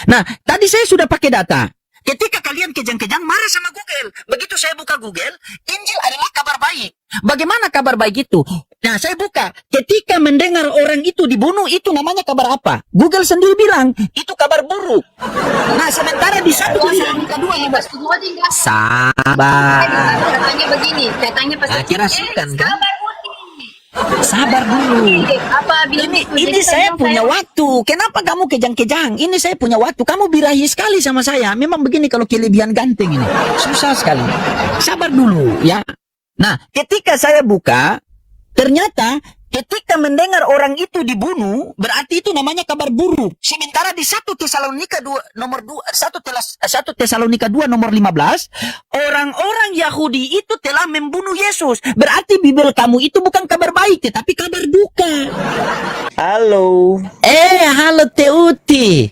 Nah, tadi saya sudah pakai data. Ketika kalian kejang-kejang marah sama Google, begitu saya buka Google, Injil adalah kabar baik. Bagaimana kabar baik itu? Nah, saya buka, ketika mendengar orang itu dibunuh, itu namanya kabar apa? Google sendiri bilang, itu kabar buruk. Nah, sementara di 1 Tesalonika 2, sabar. Katanya begini, katanya pas Kerasukan kan? Sabar dulu. apa bilang Ini saya punya waktu. Kenapa kamu kejang-kejang? Ini saya punya waktu. Kamu birahi sekali sama saya. Memang begini kalau kelebihan ganteng ini. Susah sekali. Sabar dulu ya. Nah, ketika saya buka, ternyata ketika mendengar orang itu dibunuh, berarti itu namanya kabar buruk. Sementara di 1 Tesalonika 2 nomor 2 1 Tesalonika 2 nomor 15, orang-orang Yahudi itu telah membunuh Yesus. Berarti Bibel kamu itu bukan kabar baik, tetapi kabar duka. Halo. Halo Teuti.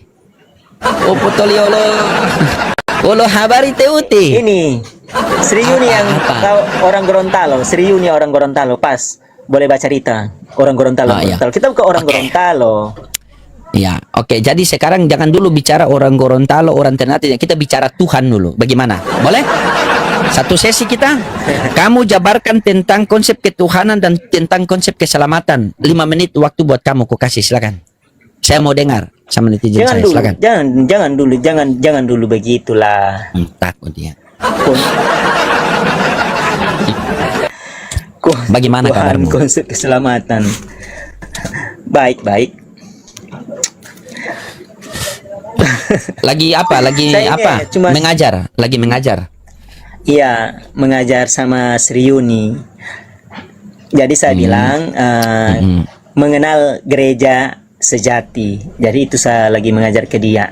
Opotoliolo. Olo habari Teuti. Ini Sri Yuni yang tahu orang Gorontalo. Sri Yuni orang Gorontalo. Pas boleh baca cerita orang Gorontalo. Iya. Kita buka orang Gorontalo. Ya, oke. Jadi sekarang jangan dulu bicara orang Gorontalo, orang Ternate. Kita bicara Tuhan dulu. Bagaimana? Boleh? Satu sesi kita. Kamu jabarkan tentang konsep ketuhanan dan tentang konsep keselamatan. 5 menit waktu buat kamu. Ku kasih, silakan. Saya mau dengar sama netizen saya. Silakan. Jangan dulu begitulah. Takut dia. Bagaimana kabarmu? Konsep keselamatan. Baik. Lagi apa? Lagi Saya apa? cuma- Mengajar. Lagi mengajar. Iya, mengajar sama Sri Yuni. Jadi saya bilang mengenal gereja sejati. Jadi itu saya lagi mengajar ke dia.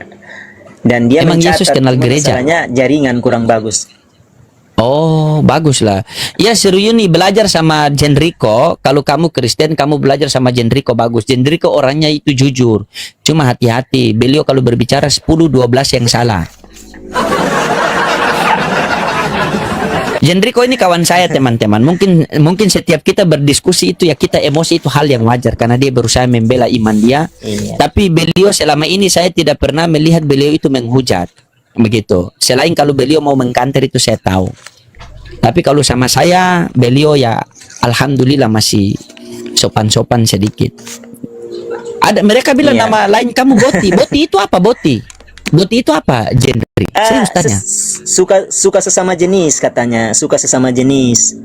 Dan dia Emang mencatat Yesus kenal gereja? masalahnya jaringan kurang bagus. Oh, baguslah. Ya, Siruyuni belajar sama Jenrico. Kalau kamu Kristen, kamu belajar sama Jenrico, bagus. Jenrico orangnya itu jujur. Cuma hati-hati. Beliau kalau berbicara 10-12 yang salah. Jenrico ini kawan saya, teman-teman. Mungkin setiap kita berdiskusi itu ya kita emosi, itu hal yang wajar karena dia berusaha membela iman dia. Iya. Tapi beliau selama ini saya tidak pernah melihat beliau itu menghujat. Begitu. Selain kalau beliau mau mengkanter itu saya tahu. Tapi kalau sama saya, beliau ya alhamdulillah masih sopan-sopan sedikit. Ada mereka bilang Iya. nama lain kamu Boti. Boti itu apa Boti? Boti itu apa? Genre. Saya ustaznya. Suka sesama jenis katanya, suka sesama jenis.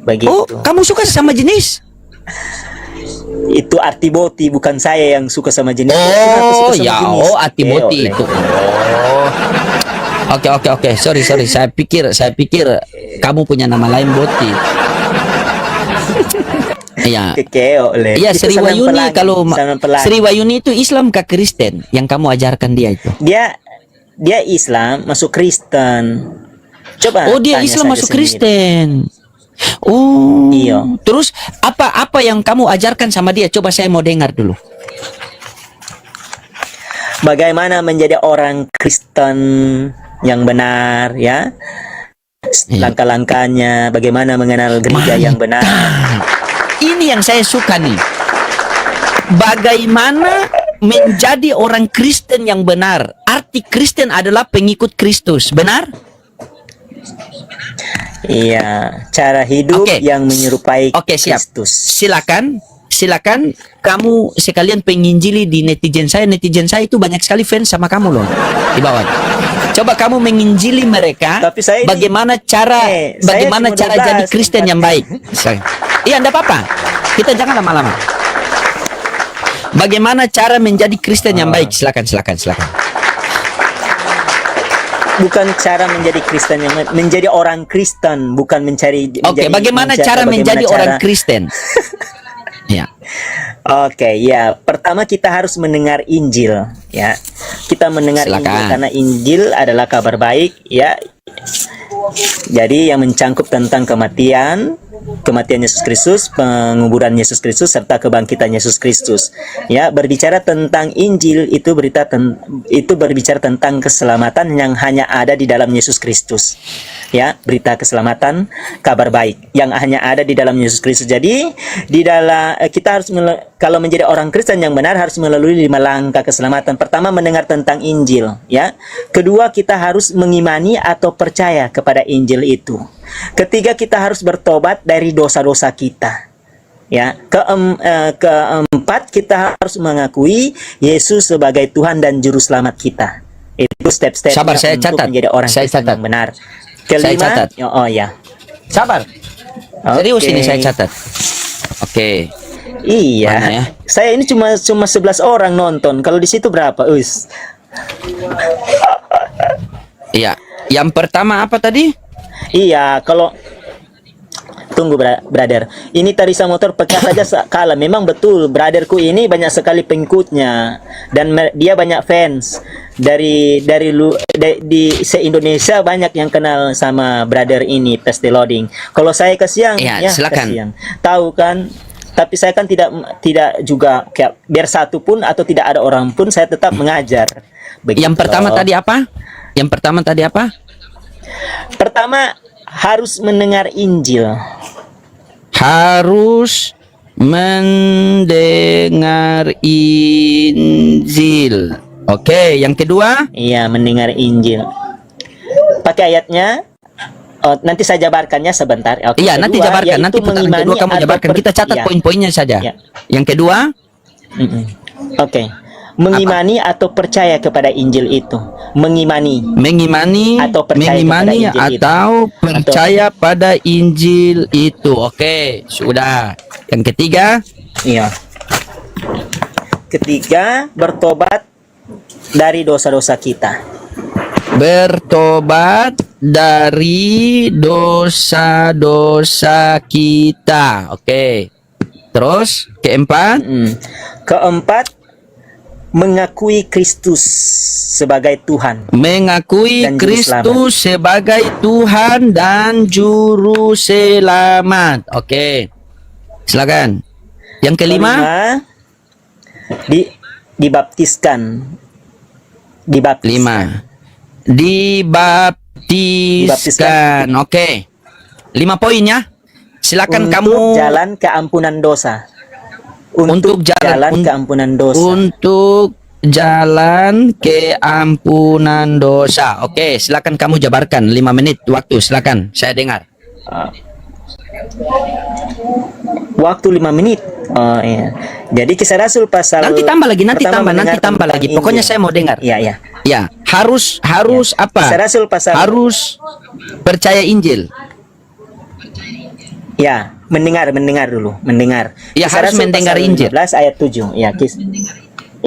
Begitu. Oh, kamu suka sama jenis? Itu arti boti, bukan saya yang suka sama jenis. Aku Oh, suka sama ya, jenis. arti boti oleh. itu. Oh. Oke. Sorry. Saya pikir kamu punya nama lain Boti. Iya. Kekeo oleh. Iya, Itu Sri senang Wayuni pelangi, kalau senang pelangi. Sri Wayuni itu Islam kah Kristen yang kamu ajarkan dia itu? Dia Islam masuk Kristen. Coba. Oh, dia tanya Islam saja masuk sendiri. Kristen. Oh. Iya. Terus apa yang kamu ajarkan sama dia? Coba saya mau dengar dulu. Bagaimana menjadi orang Kristen yang benar, ya? Iya. Langkah-langkahnya, bagaimana mengenal gereja yang benar. Ini yang saya suka nih. Bagaimana menjadi orang Kristen yang benar? Arti Kristen adalah pengikut Kristus, benar? Iya, cara hidup Oke. yang menyerupai Oke, siap. Kristus. Silakan kamu sekalian penginjili di netizen saya. Netizen saya itu banyak sekali fans sama kamu loh di bawah. Coba kamu menginjili mereka. Tapi saya bagaimana cara saya cuma jadi 12, Kristen yang baik. Iya, enggak apa-apa. Kita jangan lama-lama. Bagaimana cara menjadi Kristen yang baik? Silakan. Bukan cara menjadi Kristen yang menjadi orang Kristen, bukan mencari. Oke, bagaimana cara menjadi orang Kristen? Ya. Oke, ya. Pertama kita harus mendengar Injil, ya. Kita mendengar Silakan. Injil karena Injil adalah kabar baik, ya. Jadi yang mencangkup tentang kematian, kematian Yesus Kristus, penguburan Yesus Kristus, serta kebangkitan Yesus Kristus. Ya, berbicara tentang Injil itu berbicara tentang keselamatan yang hanya ada di dalam Yesus Kristus. Ya, berita keselamatan, kabar baik yang hanya ada di dalam Yesus Kristus. Jadi, di dalam kita harus kalau menjadi orang Kristen yang benar harus melalui 5 langkah keselamatan. Pertama, mendengar tentang Injil, ya. Kedua, kita harus mengimani atau percaya kepada Injil itu. Ketiga, kita harus bertobat dari dosa-dosa kita. Ya, keempat, kita harus mengakui Yesus sebagai Tuhan dan juru selamat kita. Itu step-step Sabar, saya untuk catat. menjadi orang Saya Kristen catat. yang benar. Saya Kelima, catat. oh ya. Sabar. Serius Oke. ini saya catat. Oke. Iya. Mana ya? Saya ini cuma 11 orang nonton. Kalau di situ berapa? Iya. Yang pertama apa tadi? Iya, kalau tunggu brother. Ini Tarisa Motor peka saja kalah. Memang betul, brotherku ini banyak sekali pengikutnya dan dia banyak fans di se-Indonesia banyak yang kenal sama brother ini Peste Loading. Kalau saya kasihan, Iya, silakan. kasihan. Tahu kan? Tapi saya kan tidak juga kayak biar satu pun atau tidak ada orang pun saya tetap mengajar. Begitu Yang pertama loh. tadi apa? Yang pertama tadi apa? Pertama harus mendengar Injil. Harus mendengar Injil. Oke, yang kedua? Iya, mendengar Injil. Pakai ayatnya. Oh, nanti saya jabarkannya sebentar. Oke, Iya, nanti kedua, jabarkan. yaitu Nanti putaran mengimani kedua kamu atau jabarkan. Kita catat iya. poin-poinnya saja. Iya. Yang kedua? Oke. Mengimani atau percaya kepada Injil itu. Mengimani. Mengimani Atau percaya mengimani kepada Injil itu. atau percaya pada Injil itu. Oke, sudah. Yang ketiga? Iya. Ketiga, bertobat dari dosa-dosa kita. Bertobat dari dosa-dosa kita. Oke. Terus keempat? Keempat, mengakui Kristus sebagai Tuhan. Mengakui Dan juru Kristus sebagai Tuhan dan juru selamat. Oke. Silakan. Yang kelima? Dibaptiskan. Lima. Dibaptiskan. Oke. 5 poin ya. Silakan Untuk kamu jalan keampunan dosa. Untuk jalan keampunan dosa. Untuk jalan keampunan dosa. Oke, silakan kamu jabarkan 5 menit waktu. Silakan, saya dengar. Waktu 5 menit. Oh iya. Jadi Kisah Rasul pasal Nanti tambah lagi, nanti pertama tambah mendengar lagi. tentang Pokoknya Injil. saya mau dengar. Iya, iya. Ya, harus apa? Kisah Rasul pasal Harus percaya Injil. Ya, mendengar dulu, mendengar. Ya, Kisah harus Rasul mendengar pasal Injil. 15 ayat 7.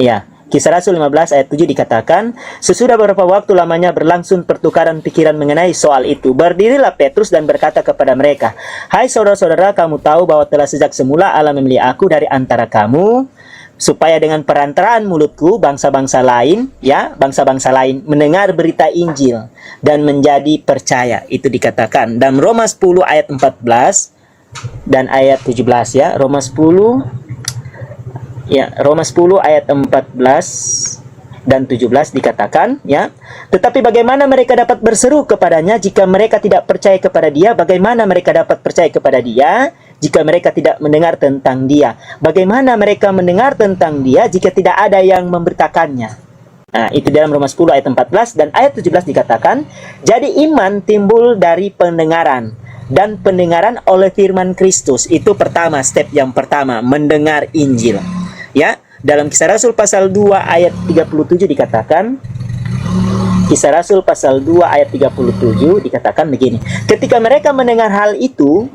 Ya, Kisah Rasul 15 ayat 7 dikatakan, sesudah beberapa waktu lamanya berlangsung pertukaran pikiran mengenai soal itu. Berdirilah Petrus dan berkata kepada mereka, "Hai saudara-saudara, kamu tahu bahwa telah sejak semula Allah memilih aku dari antara kamu, supaya dengan perantaraan mulutku bangsa-bangsa lain mendengar berita Injil dan menjadi percaya." Itu dikatakan dalam Roma 10 ayat 14 dan ayat 17 ya. Roma 10 ayat 14 dan 17 dikatakan ya. Tetapi bagaimana mereka dapat berseru kepadanya jika mereka tidak percaya kepada dia? Bagaimana mereka dapat percaya kepada dia jika mereka tidak mendengar tentang dia? Bagaimana mereka mendengar tentang dia jika tidak ada yang memberitakannya? Nah, itu dalam Roma 10 ayat 14 dan ayat 17 dikatakan, jadi iman timbul dari pendengaran dan pendengaran oleh firman Kristus. Itu pertama, step yang pertama, mendengar Injil. Ya, dalam Kisah Rasul pasal 2 ayat 37 dikatakan, Kisah Rasul pasal 2 ayat 37 dikatakan begini. Ketika mereka mendengar hal itu,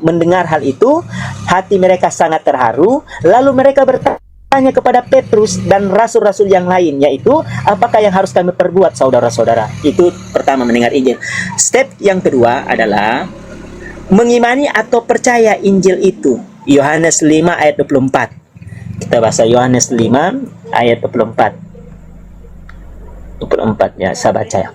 hati mereka sangat terharu, lalu mereka bertanya kepada Petrus dan rasul-rasul yang lain, yaitu, apakah yang harus kami perbuat, saudara-saudara? Itu pertama, mendengar Injil. Step yang kedua adalah mengimani atau percaya Injil itu. Yohanes 5 ayat 24. Kita baca Yohanes 5 ayat 24 ya, saya baca ya.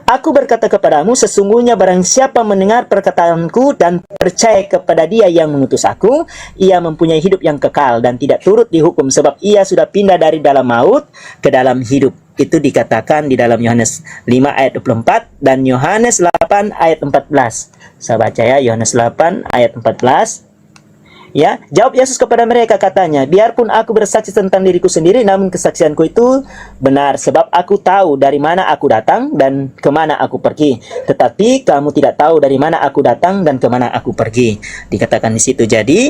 Aku berkata kepadamu, sesungguhnya barang siapa mendengar perkataanku dan percaya kepada Dia yang mengutus aku, ia mempunyai hidup yang kekal dan tidak turut dihukum, sebab ia sudah pindah dari dalam maut ke dalam hidup. Itu dikatakan di dalam Yohanes 5 ayat 24 dan Yohanes 8 ayat 14. Saya baca ya, Yohanes 8 ayat 14. Ya, jawab Yesus kepada mereka, katanya, biarpun aku bersaksi tentang diriku sendiri, namun kesaksianku itu benar, sebab aku tahu dari mana aku datang dan kemana aku pergi. Tetapi kamu tidak tahu dari mana aku datang dan kemana aku pergi. Dikatakan di situ. Jadi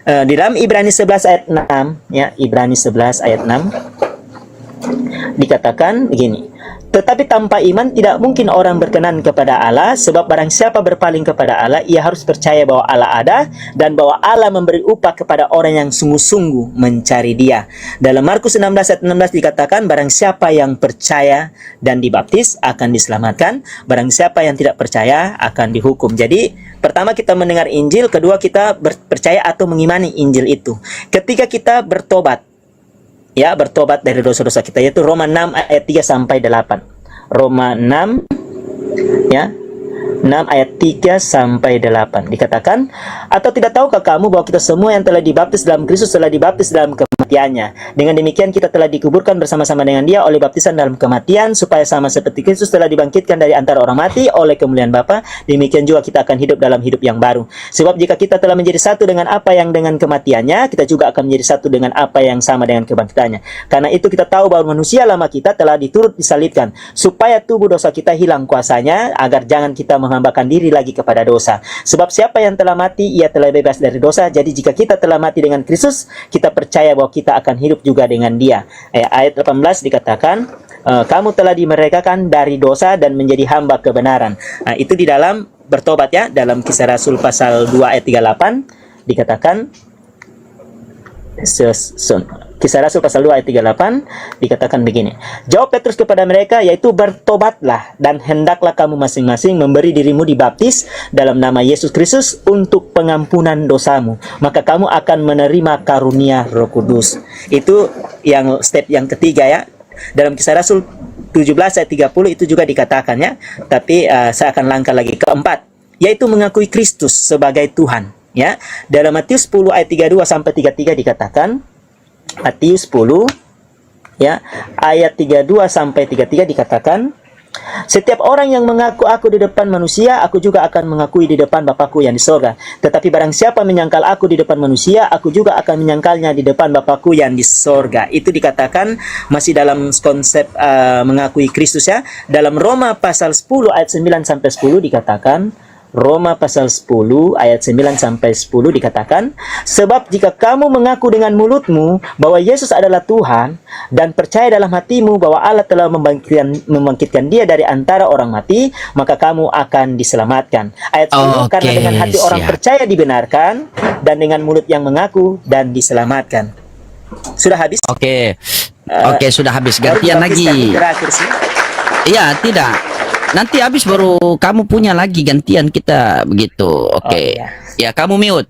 di dalam Ibrani 11 ayat 6, ya, Ibrani 11 ayat 6 dikatakan begini. Tetapi tanpa iman tidak mungkin orang berkenan kepada Allah, sebab barang siapa berpaling kepada Allah, ia harus percaya bahwa Allah ada dan bahwa Allah memberi upah kepada orang yang sungguh-sungguh mencari Dia. Dalam Markus 16 ayat 16 dikatakan, barang siapa yang percaya dan dibaptis akan diselamatkan, barang siapa yang tidak percaya akan dihukum. Jadi pertama kita mendengar Injil, kedua kita percaya atau mengimani Injil itu. Ketika kita bertobat, ya, bertobat dari dosa-dosa kita, yaitu Roma 6 ayat 3 sampai 8. Roma 6 ya, 6 ayat 3 sampai 8 dikatakan, atau tidak tahukah kamu bahwa kita semua yang telah dibaptis dalam Kristus telah dibaptis dalam kematiannya? Dengan demikian kita telah dikuburkan bersama-sama dengan Dia oleh baptisan dalam kematian, supaya sama seperti Kristus telah dibangkitkan dari antara orang mati oleh kemuliaan Bapa, demikian juga kita akan hidup dalam hidup yang baru. Sebab jika kita telah menjadi satu dengan apa yang dengan kematiannya, kita juga akan menjadi satu dengan apa yang sama dengan kebangkitannya. Karena itu kita tahu bahwa manusia lama kita telah diturut disalibkan, supaya tubuh dosa kita hilang kuasanya, agar jangan kita menghambakan diri lagi kepada dosa. Sebab siapa yang telah mati, ia telah bebas dari dosa. Jadi jika kita telah mati dengan Kristus, kita percaya bahwa kita akan hidup juga dengan Dia. Ayat 18 dikatakan, kamu telah dimerdekakan dari dosa dan menjadi hamba kebenaran. Nah, itu di dalam bertobat ya, dalam Kisah Rasul pasal 2 ayat 38 dikatakan, Kisah Rasul pasal 2 ayat 38 dikatakan begini. Jawab Petrus kepada mereka, yaitu bertobatlah dan hendaklah kamu masing-masing memberi dirimu dibaptis dalam nama Yesus Kristus untuk pengampunan dosamu, maka kamu akan menerima karunia Roh Kudus. Itu yang step yang ketiga ya. Dalam Kisah Rasul 17 ayat 30 itu juga dikatakan ya. Tapi saya akan langkah lagi keempat, yaitu mengakui Kristus sebagai Tuhan ya. Dalam Matius 10 ayat 32 sampai 33 dikatakan, Matius 10 ya ayat 32 sampai 33 dikatakan, setiap orang yang mengaku aku di depan manusia, aku juga akan mengakui di depan Bapakku yang di sorga. Tetapi barang siapa menyangkal aku di depan manusia, aku juga akan menyangkalnya di depan Bapakku yang di sorga. Itu dikatakan masih dalam konsep mengakui Kristus ya. Dalam Roma pasal 10 ayat 9 sampai 10 dikatakan, Roma pasal 10 ayat 9 sampai 10 dikatakan, sebab jika kamu mengaku dengan mulutmu bahwa Yesus adalah Tuhan dan percaya dalam hatimu bahwa Allah telah membangkitkan Dia dari antara orang mati, maka kamu akan diselamatkan. Ayat 10, karena dengan hati orang percaya dibenarkan dan dengan mulut yang mengaku dan diselamatkan. Sudah habis? Oke, sudah habis. Gantian lagi. Iya, tidak. Nanti habis baru kamu punya lagi gantian kita begitu. Oke. Ya, kamu mute.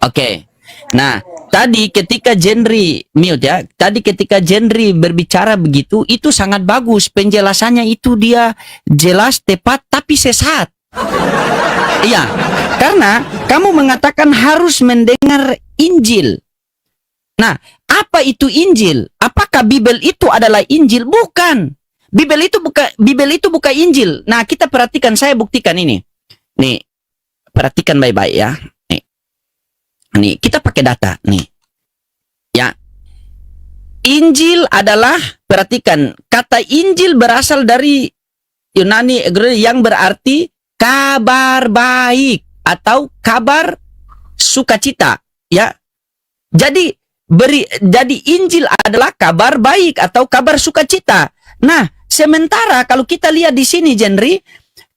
Oke. Nah, tadi ketika Jendri mute ya. Tadi ketika Jendri berbicara begitu, itu sangat bagus penjelasannya, itu dia jelas, tepat, tapi sesat. Iya. Karena kamu mengatakan harus mendengar Injil. Nah, apa itu Injil? Apakah Bible itu adalah Injil? Bukan. Bible itu bukan Injil. Nah, kita perhatikan, saya buktikan ini. Nih, perhatikan baik-baik ya. Nih, kita pakai data nih. Ya. Injil adalah, perhatikan, kata Injil berasal dari Yunani yang berarti kabar baik atau kabar sukacita, ya. Jadi Injil adalah kabar baik atau kabar sukacita. Nah, sementara kalau kita lihat di sini, Jendri,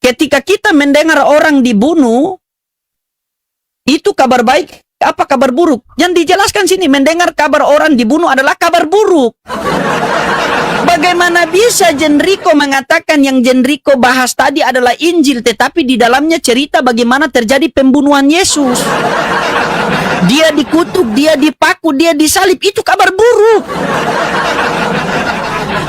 ketika kita mendengar orang dibunuh, itu kabar baik apa kabar buruk? Yang dijelaskan sini, mendengar kabar orang dibunuh adalah kabar buruk. Bagaimana bisa Jendriko mengatakan yang Jendriko bahas tadi adalah Injil, tetapi di dalamnya cerita bagaimana terjadi pembunuhan Yesus? Dia dikutuk, dia dipaku, dia disalib, itu kabar buruk.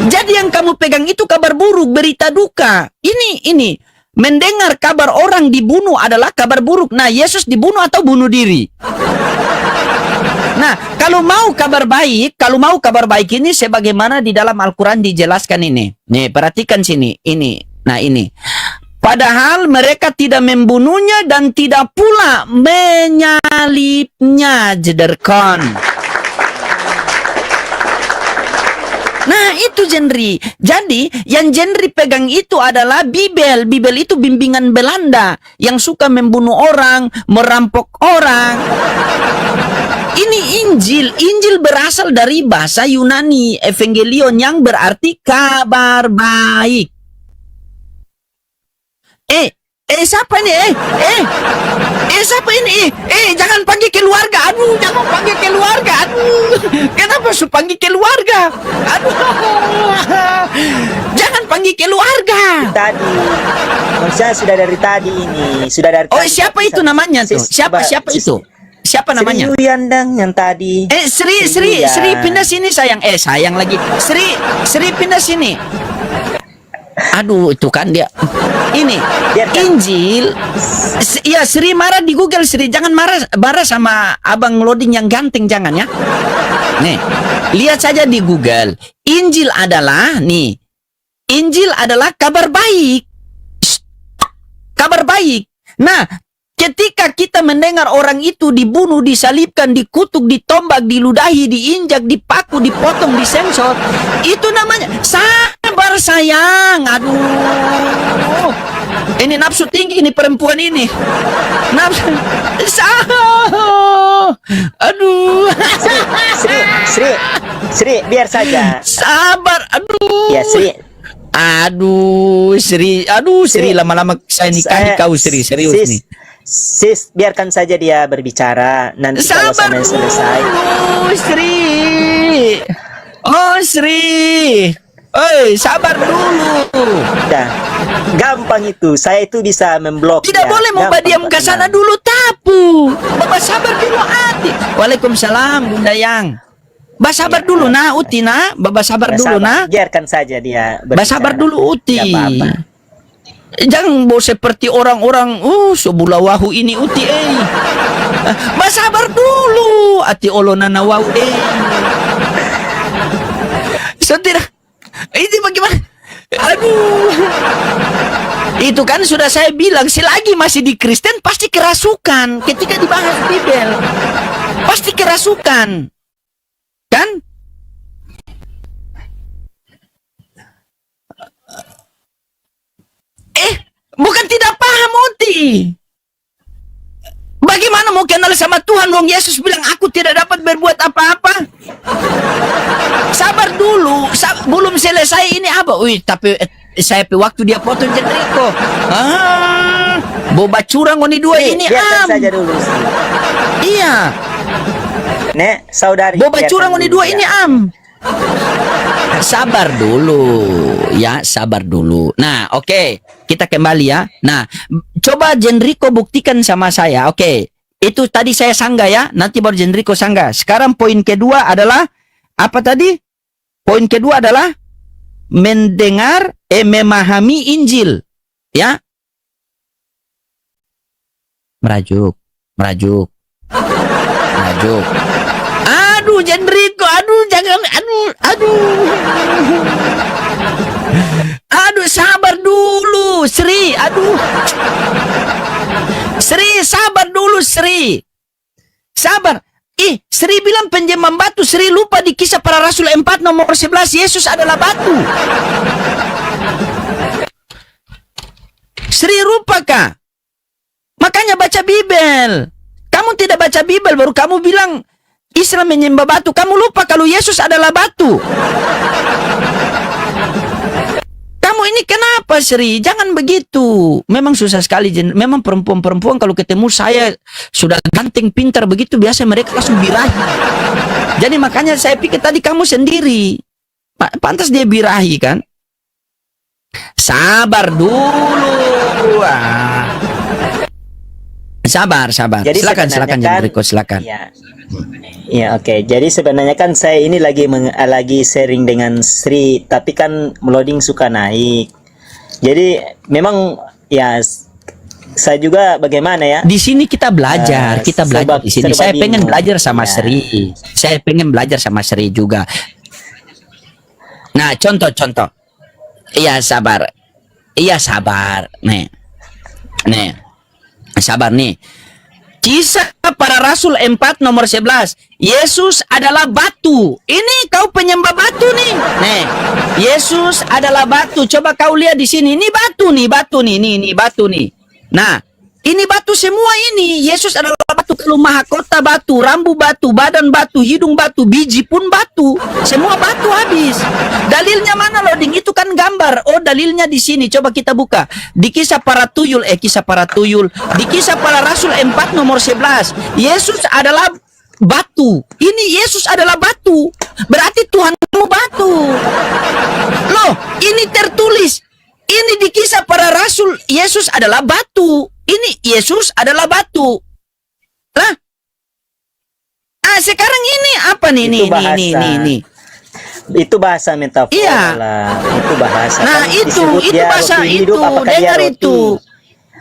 Jadi yang kamu pegang itu kabar buruk, berita duka. Ini. Mendengar kabar orang dibunuh adalah kabar buruk. Nah, Yesus dibunuh atau bunuh diri? Nah, kalau mau kabar baik ini sebagaimana di dalam Al-Quran dijelaskan ini. Nih, perhatikan sini. Ini. Nah, ini. Padahal mereka tidak membunuhnya dan tidak pula menyalibnya. Jederkon. Nah, itu Jenri. Jadi, yang Jenri pegang itu adalah Bibel. Bibel itu bimbingan Belanda yang suka membunuh orang, merampok orang. Ini Injil. Injil berasal dari bahasa Yunani, Evangelion, yang berarti kabar baik. Siapa ini? Siapa ini? Jangan panggil keluarga. Aduh, jangan panggil keluarga. Aduh, kenapa su panggil keluarga? Aduh, jangan panggil keluarga. Tadi, maksudnya sudah dari tadi ini, sudah dari. Oh, tadi. siapa itu namanya tuh? Siapa itu? Siapa namanya? Sri Yandang yang tadi. Sri pindah sini sayang. Sayang lagi. Sri pindah sini. Aduh, itu kan dia. Ini Injil. Iya, Sri marah di Google. Sri jangan marah sama abang loading yang ganteng, jangan ya. Nih, lihat saja di Google. Injil adalah kabar baik. Kabar baik. Nah, ketika kita mendengar orang itu dibunuh, disalibkan, dikutuk, ditombak, diludahi, diinjak, dipaku, dipotong, disensor, itu namanya sabar sayang. Aduh, ini nafsu tinggi ini perempuan ini. Nafsu, aduh. Sri, biar saja. Sabar, aduh. Ya, Sri. Aduh, Sri lama-lama saya nikahi kau, Sri, serius nih. Sis, biarkan saja dia berbicara. Nanti kalau sampai selesai. Sri. Oh, Sri. Oi, sabar dulu. Dah, gampang itu. Saya itu bisa memblok. Tidak boleh mau diam ke sana dulu, tapu. Bapak sabar dulu, Ati. Waalaikumsalam, Bunda Yang. Bapak sabar dulu, nah, Uti, nah. Bapak sabar dulu, nah. Biarkan saja dia berbicara. Bapak sabar dulu, Uti. Tidak apa-apa. Jangan mau seperti orang-orang sebulawahu ini Uti Mas sabar dulu ati olonana wau Setir. Ini bagaimana? Aduh. Itu kan sudah saya bilang, selagi masih di Kristen pasti kerasukan ketika dibahas Bibel. Pasti kerasukan. Kan? Bukan tidak paham, Uti. Bagaimana mau kenal sama Tuhan? Wong Yesus bilang, aku tidak dapat berbuat apa-apa. Sabar dulu, belum selesai ini apa? Tapi saya waktu dia potong Jenriko. Boba curang ini dua ini saja dulu. Iya. Nek, saudari. Boba curang ini dua ini Sabar dulu, ya, sabar dulu. Nah, oke. Kita kembali ya. Nah, coba Jenriko buktikan sama saya. Oke. Itu tadi saya sanggah ya. Nanti baru Jenriko sanggah. Sekarang poin kedua adalah apa tadi? Poin kedua adalah mendengar, memahami Injil. Ya. Merajuk. Aduh, Jenriko, jangan, aduh, sabar dulu, Sri, Sri, sabar dulu, Sri, sabar. Sri bilang penjemam batu, Sri lupa di Kisah Para Rasul 4 nomor 11, Yesus adalah batu. Sri lupa kah? Makanya baca Bibel. Kamu tidak baca Bibel, baru kamu bilang Islam menyembah batu. Kamu lupa kalau Yesus adalah batu. Kamu ini kenapa, Sri? Jangan begitu. Memang susah sekali. Memang perempuan-perempuan kalau ketemu saya sudah ganteng, pintar begitu, biasa mereka langsung birahi. Jadi makanya saya pikir tadi kamu sendiri. Pantas dia birahi kan? Sabar dulu. Sabar, sabar. Jadi Silakan, sebenarnya silakan, kan- Jan Riko, silakan. Ya, ya oke. Jadi sebenarnya kan saya ini lagi sharing dengan Sri, tapi kan loading suka naik. Jadi memang ya saya juga bagaimana ya? Di sini kita belajar, kita belajar di sini. serba Saya pengen bingung. belajar sama Ya. Sri. Saya pengen belajar sama Sri juga. Nah, contoh-contoh. Iya, sabar. Iya, sabar. Nih. Sabar nih. Kisah para Rasul 4 nomor 11. Yesus adalah batu. Ini kau penyembah batu nih. Nih. Yesus adalah batu. Coba kau lihat di sini. Ini batu nih, batu nih. Nih batu nih. Nah, ini batu semua ini. Yesus adalah batu. Kalau mahakota batu, rambu batu, badan batu, hidung batu, biji pun batu. Semua batu habis. Dalilnya mana loading? Itu kan gambar. Oh, dalilnya di sini. Coba kita buka. Di kisah para tuyul. Kisah para tuyul. Di kisah para Rasul 4 nomor 11. Yesus adalah batu. Ini Yesus adalah batu. Berarti Tuhanmu batu. Loh, ini tertulis. Ini di kisah para Rasul. Yesus adalah batu. Ini Yesus adalah batu. Lah. Sekarang ini apa nih? Itu bahasa. Nih. Itu bahasa metafora Iya. lah. Itu bahasa. Nah, Kan itu disebut dia bahasa roti hidup, itu. apakah dia Dengar roti? itu.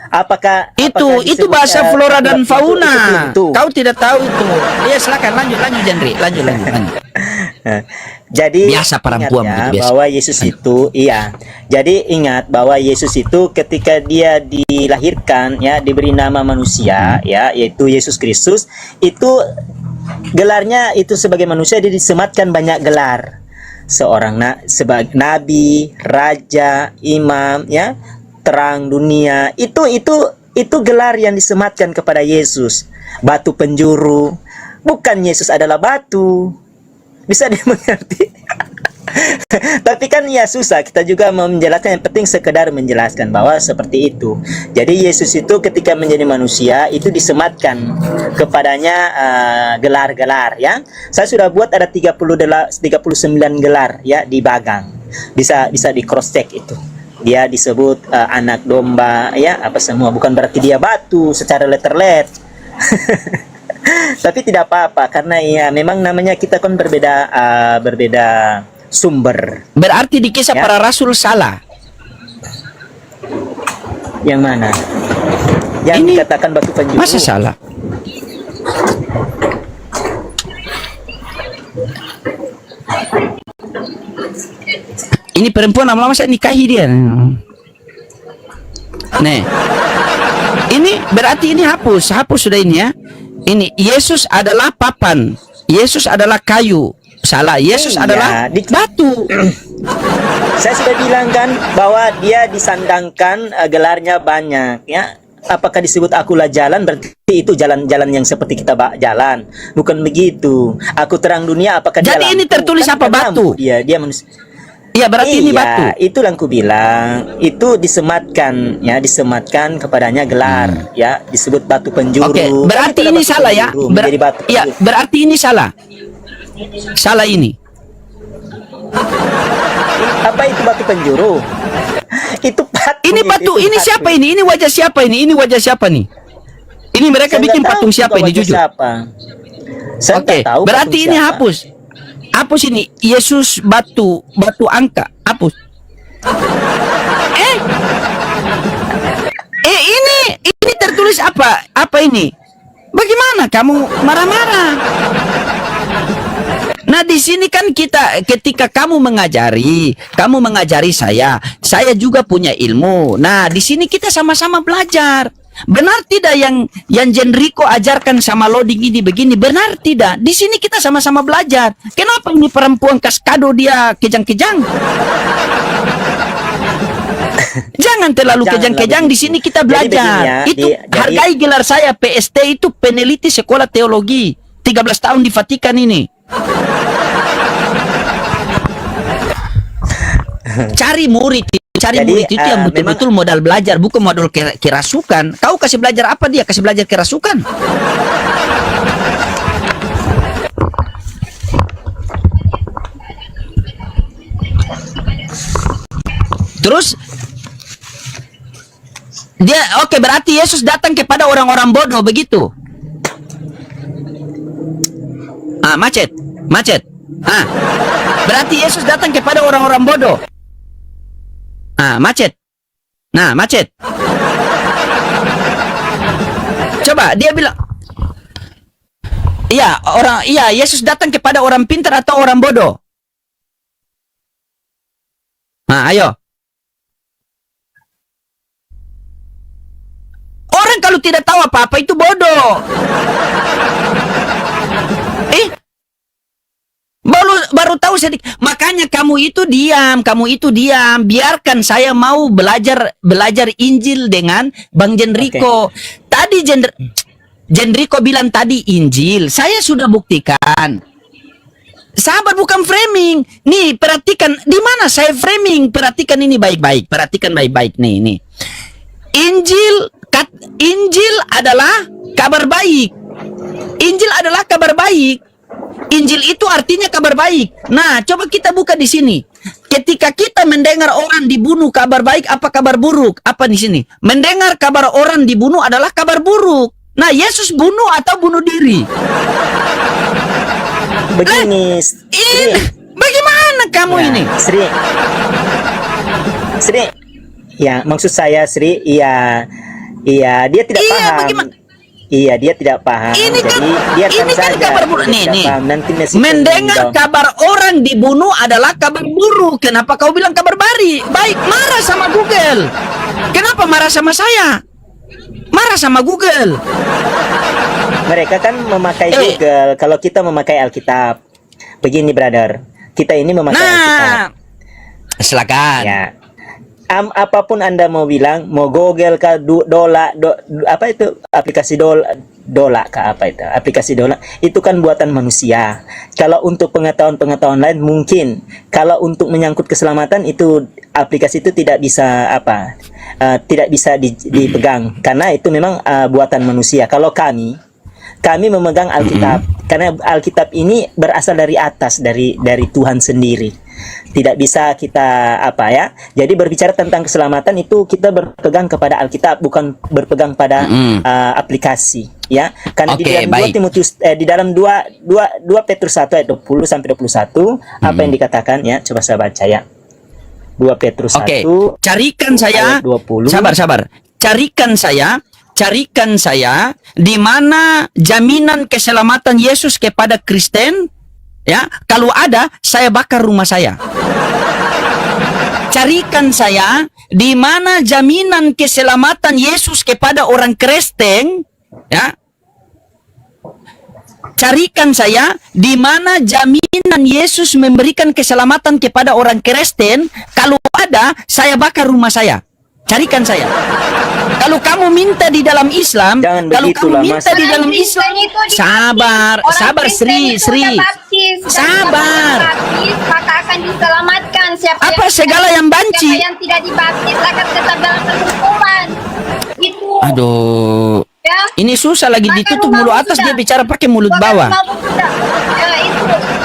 Apakah Itu disebut, bahasa flora dan itu fauna. pintu? Kau tidak tahu itu. Iya, silakan lanjut Jendri. Lanjut. Jadi Biasa perempuan ingat ya, begitu, biasa. bahwa Yesus itu Jadi ingat bahwa Yesus itu ketika dia dilahirkan ya, diberi nama manusia ya, yaitu Yesus Kristus, itu gelarnya itu sebagai manusia dia disematkan banyak gelar. Seorang sebagai nabi, raja, imam ya, terang dunia. Itu gelar yang disematkan kepada Yesus. Batu penjuru. Bukan Yesus adalah batu. Bisa dimengerti. Tapi kan ya susah, kita juga mau menjelaskan, yang penting sekedar menjelaskan bahwa seperti itu. Jadi Yesus itu ketika menjadi manusia itu disematkan kepadanya gelar-gelar ya. Saya sudah buat ada 39 gelar ya di bagang. Bisa di cross check itu. Dia disebut anak domba ya, apa semua, bukan berarti dia batu secara letterlet. Tapi tidak apa-apa karena ya memang namanya kita kan berbeda sumber. Berarti di kisah Ya. para Rasul salah. Yang mana? Yang Ini dikatakan batu penjuru. Masa salah? Ini perempuan lama-lama saya nikahi dia. Nih. Ini berarti ini hapus sudah ini ya. Ini Yesus adalah papan. Yesus adalah kayu. Salah. Yesus Iya, adalah batu. Saya sudah bilang kan bahwa dia disandangkan gelarnya banyak ya. Apakah disebut akulah jalan, berarti itu jalan-jalan yang seperti kita jalan. Bukan begitu. Aku terang dunia, apakah dia Jadi ini lampu? tertulis Kan apa, bukan batu? lampu dia manusia. Iya, berarti ini batu. Itu yang ku bilang. Itu disematkan ya, disematkan kepadanya gelar ya, disebut batu penjuru. Oke, Kan berarti itu ada ini batu salah ya. penjuru, menjadi batu Iya, penjuru. berarti ini salah. Salah ini. Apa itu batu penjuru? Itu patung. Ini batu, itu ini batu. siapa ini? Ini wajah siapa ini? Ini wajah siapa nih? Ini mereka Saya bikin nggak tahu patung siapa juga ini wajah jujur? siapa. Saya Oke, nggak tahu berarti patung ini siapa. hapus. Hapus ini Yesus batu angka. Hapus. Ini tertulis apa? Apa ini? Bagaimana kamu marah-marah? Nah, di sini kan kita ketika kamu mengajari saya juga punya ilmu. Nah, di sini kita sama-sama belajar. Benar tidak yang Jenriko ajarkan sama loading ini begini? Benar tidak? Di sini kita sama-sama belajar. Kenapa ini perempuan kaskado dia kejang-kejang? Jangan terlalu Janganlah kejang-kejang. Di begitu. sini kita Jadi belajar. begini ya, Itu hargai gelar saya PST itu peneliti sekolah teologi. 13 tahun di Vatikan ini. Cari murid itu yang betul-betul modal belajar, bukan modal kerasukan. Kau kasih belajar apa, dia kasih belajar kerasukan. Terus Dia oke, berarti Yesus datang kepada orang-orang bodoh begitu. Macet. Berarti Yesus datang kepada orang-orang bodoh. Macet. Macet. Coba dia bilang, iya, Yesus datang kepada orang pintar atau orang bodoh? Ayo. Orang kalau tidak tahu apa-apa itu bodoh. Baru tahu sedikit. Makanya kamu itu diam. Biarkan saya mau belajar Injil dengan Bang Jenriko. Tadi Jenriko bilang tadi Injil. Saya sudah buktikan. Sahabat, bukan framing. Nih, perhatikan di mana saya framing. Perhatikan ini baik-baik. Nih. Injil adalah kabar baik. Injil itu artinya kabar baik. Nah, coba kita buka di sini. Ketika kita mendengar orang dibunuh, kabar baik apa kabar buruk? Apa di sini? Mendengar kabar orang dibunuh adalah kabar buruk. Nah, Yesus bunuh atau bunuh diri? Begini, bagaimana kamu ini? Sri. Ya, maksud saya Sri, iya, dia tidak paham. Bagaimana? Iya, dia tidak paham. Ini Jadi biarkan kan saja. kabar buruk. Nih. Nanti Mendengar kabar orang dibunuh adalah kabar buruk. Kenapa kau bilang kabar baik? Marah sama Google. Kenapa marah sama saya? Marah sama Google. Mereka kan memakai Google. Kalau kita memakai Alkitab. Begini, brother. Kita ini memakai Alkitab. Silakan. Ya. Apapun Anda mau bilang, mau Google kah, apa itu aplikasi dola kah, apa itu aplikasi dola, itu kan buatan manusia. Kalau untuk pengetahuan lain mungkin, kalau untuk menyangkut keselamatan itu aplikasi itu tidak bisa tidak bisa dipegang karena itu memang buatan manusia. Kalau kami memegang Alkitab karena Alkitab ini berasal dari atas, dari Tuhan sendiri. Tidak bisa kita jadi berbicara tentang keselamatan itu kita berpegang kepada Alkitab, bukan berpegang pada aplikasi, ya. Karena di dalam 2 Timotius di dalam 2 Petrus 1 ayat 20 sampai 21 apa yang dikatakan, ya, coba saya baca, ya. 2 Petrus 1 carikan saya ayat 20. Sabar. Carikan saya di mana jaminan keselamatan Yesus kepada Kristen. Ya, kalau ada, saya bakar rumah saya. Carikan saya di mana jaminan keselamatan Yesus kepada orang Kristen, ya. Carikan saya di mana jaminan Yesus memberikan keselamatan kepada orang Kristen. Kalau ada, saya bakar rumah saya. Carikan saya. Kalau kamu minta di dalam Islam, sabar, Sri. Sabar. Maka akan diselamatkan. Apa segala yang banci? Siapa yang tidak dibaptis akan tetap dalam hukuman. Itu. Aduh. Ya. Ini susah lagi Maka ditutup mulut atas, dia bicara pakai mulut bawah.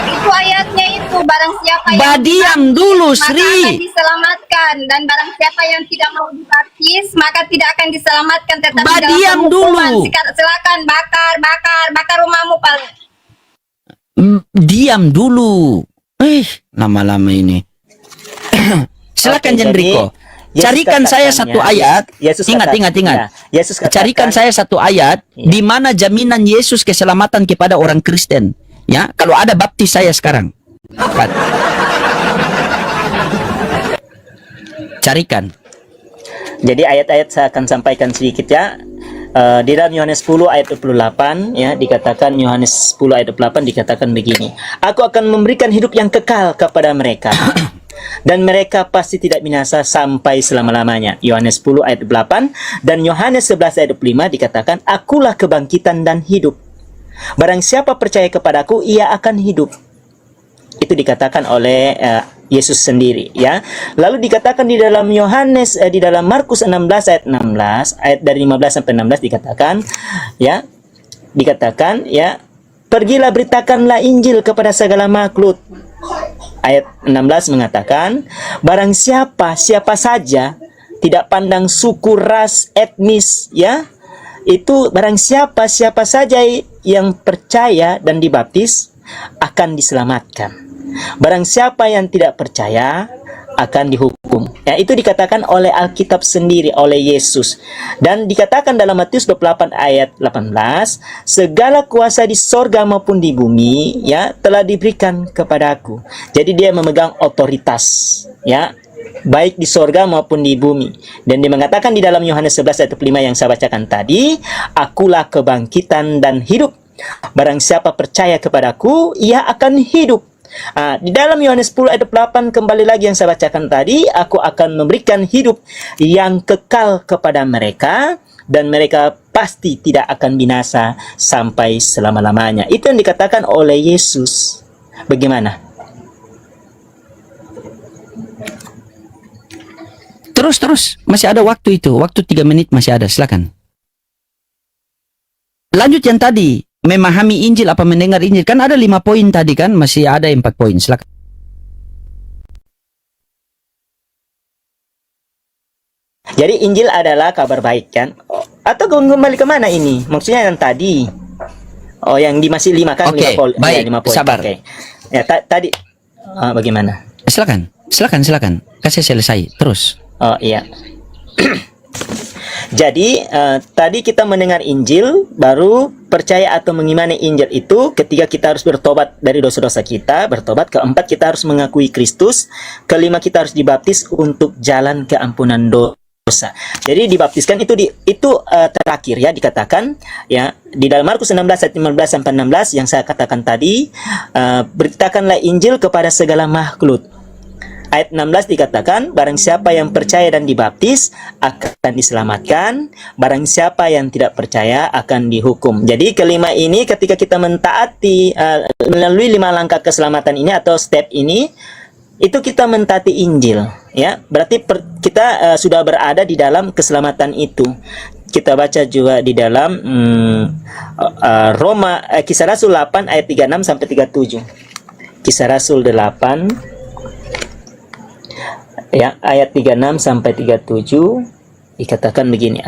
Itu ayatnya itu, barang siapa yang Badiam dulu, maka Sri. akan diselamatkan, dan barang siapa yang tidak mau dibaptis maka tidak akan diselamatkan, tetap Badiam di dalam hukuman. dulu. Silakan bakar rumahmu paling. Diam dulu. Lama-lama ini. Silakan, Jenriko. Carikan saya satu ayat. Ingat. Ya, Yesus katakan, Carikan saya satu ayat di mana jaminan Yesus keselamatan kepada orang Kristen. Ya, kalau ada baptis saya sekarang. Carikan. Jadi ayat-ayat saya akan sampaikan sedikit, ya. Di dalam Yohanes 10 ayat 28, ya, dikatakan, Yohanes 10 ayat 28 dikatakan begini. Aku akan memberikan hidup yang kekal kepada mereka. Dan mereka pasti tidak binasa sampai selama-lamanya. Yohanes 10 ayat 8 dan Yohanes 11 ayat 25 dikatakan, akulah kebangkitan dan hidup. Barang siapa percaya kepadaku, ia akan hidup. Itu dikatakan oleh Yesus sendiri, ya. Lalu dikatakan di dalam di dalam Markus 16 ayat 16, ayat dari 15 sampai 16 dikatakan, ya, pergilah beritakanlah Injil kepada segala makhluk. Ayat 16 mengatakan, barang siapa saja tidak pandang suku, ras, etnis, ya. Itu barang siapa saja yang percaya dan dibaptis akan diselamatkan. Barang siapa yang tidak percaya akan dihukum. Ya, itu dikatakan oleh Alkitab sendiri, oleh Yesus. Dan dikatakan dalam Matius 28 ayat 18, segala kuasa di sorga maupun di bumi, ya, telah diberikan kepadaku. Jadi dia memegang otoritas, ya, baik di sorga maupun di bumi. Dan dia mengatakan di dalam Yohanes 11 ayat 5 yang saya bacakan tadi, akulah kebangkitan dan hidup. Barang siapa percaya kepadaku, ia akan hidup. Di dalam Yohanes 10 ayat 8 kembali lagi yang saya bacakan tadi, aku akan memberikan hidup yang kekal kepada mereka dan mereka pasti tidak akan binasa sampai selama-lamanya. Itu yang dikatakan oleh Yesus. Bagaimana? Terus, masih ada waktu itu. Waktu 3 menit masih ada, silakan. Lanjut yang tadi, memahami Injil apa mendengar Injil. Kan ada 5 poin tadi kan, masih ada 4 poin, silakan. Jadi Injil adalah kabar baik kan? Atau kembali ke mana ini? Maksudnya yang tadi. Oh, yang di masih 5 kan? Oke, 5 poin. baik, Ya, 5 poin. sabar. Oke. Ya, tadi bagaimana? Silakan. Kasih selesai. Terus. Oh iya. Jadi tadi kita mendengar Injil, baru percaya atau mengimani Injil itu ketika kita harus bertobat dari dosa-dosa kita, bertobat. Keempat, kita harus mengakui Kristus. Kelima, kita harus dibaptis untuk jalan keampunan dosa. Jadi dibaptiskan itu terakhir ya, dikatakan ya di dalam Markus 16 ayat 15 sampai 16 yang saya katakan tadi, beritakanlah Injil kepada segala makhluk. Ayat 16 dikatakan, barang siapa yang percaya dan dibaptis akan diselamatkan, barang siapa yang tidak percaya akan dihukum. Jadi kelima ini ketika kita mentaati melalui 5 langkah keselamatan ini atau step ini, itu kita mentaati Injil, ya. Berarti kita sudah berada di dalam keselamatan itu. Kita baca juga di dalam Kisah Rasul 8 ayat 36 sampai 37. Kisah Rasul 8 ya, ayat 36 sampai 37 dikatakan begini.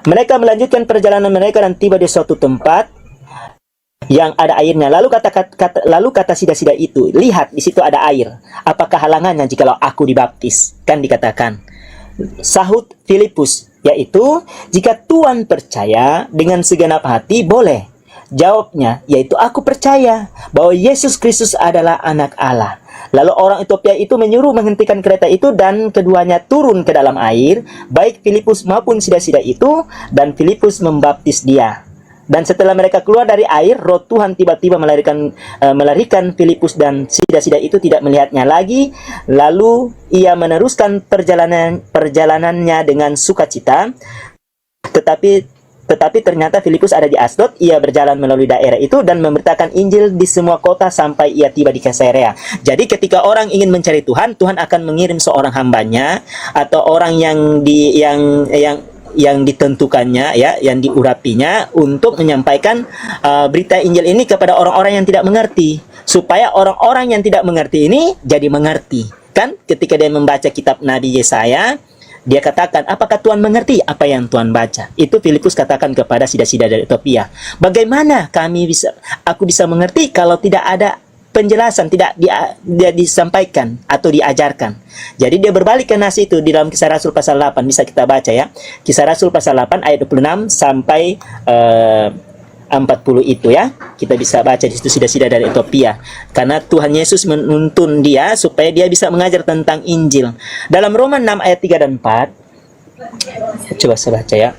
Mereka melanjutkan perjalanan mereka dan tiba di suatu tempat yang ada airnya. Lalu kata sida-sida itu, lihat di situ ada air. Apakah halangannya jikalau aku dibaptis? Kan dikatakan. Sahut Filipus, yaitu jika Tuhan percaya dengan segenap hati boleh. Jawabnya, yaitu aku percaya bahwa Yesus Kristus adalah anak Allah. Lalu orang Ethiopia itu menyuruh menghentikan kereta itu dan keduanya turun ke dalam air, baik Filipus maupun sida-sida itu, dan Filipus membaptis dia. Dan setelah mereka keluar dari air, roh Tuhan tiba-tiba melarikan Filipus dan sida-sida itu tidak melihatnya lagi. Lalu ia meneruskan perjalanannya dengan sukacita. Tetapi ternyata Filipus ada di Asdod. Ia berjalan melalui daerah itu dan memberitakan Injil di semua kota sampai ia tiba di Kaisarea. Jadi ketika orang ingin mencari Tuhan, Tuhan akan mengirim seorang hambanya atau orang yang ditentukannya, ya, yang diurapinya untuk menyampaikan berita Injil ini kepada orang-orang yang tidak mengerti, supaya orang-orang yang tidak mengerti ini jadi mengerti. Kan ketika dia membaca kitab Nabi Yesaya, dia katakan, apakah Tuhan mengerti apa yang Tuhan baca? Itu Filipus katakan kepada sida-sida dari Ethiopia. Bagaimana aku bisa mengerti kalau tidak ada penjelasan, tidak dia disampaikan atau diajarkan. Jadi dia berbalik ke nas itu di dalam Kisah Rasul pasal 8. Bisa kita baca ya. Kisah Rasul pasal 8 ayat 26 sampai 40 itu ya. Kita bisa baca di situ sida-sida dari Ethiopia. Karena Tuhan Yesus menuntun dia supaya dia bisa mengajar tentang Injil. Dalam Roma 6 ayat 3 dan 4. Coba saya baca ya.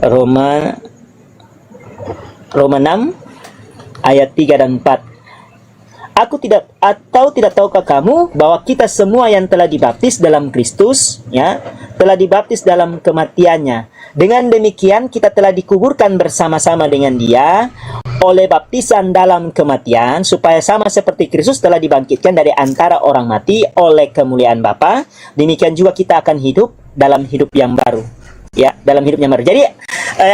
Roma 6 ayat 3 dan 4. Tidak tahukah kamu bahwa kita semua yang telah dibaptis dalam Kristus, ya, telah dibaptis dalam kematiannya. Dengan demikian kita telah dikuburkan bersama-sama dengan Dia oleh baptisan dalam kematian, supaya sama seperti Kristus telah dibangkitkan dari antara orang mati oleh kemuliaan Bapa, demikian juga kita akan hidup dalam hidup yang baru. Ya, dalam hidupnya baru. Jadi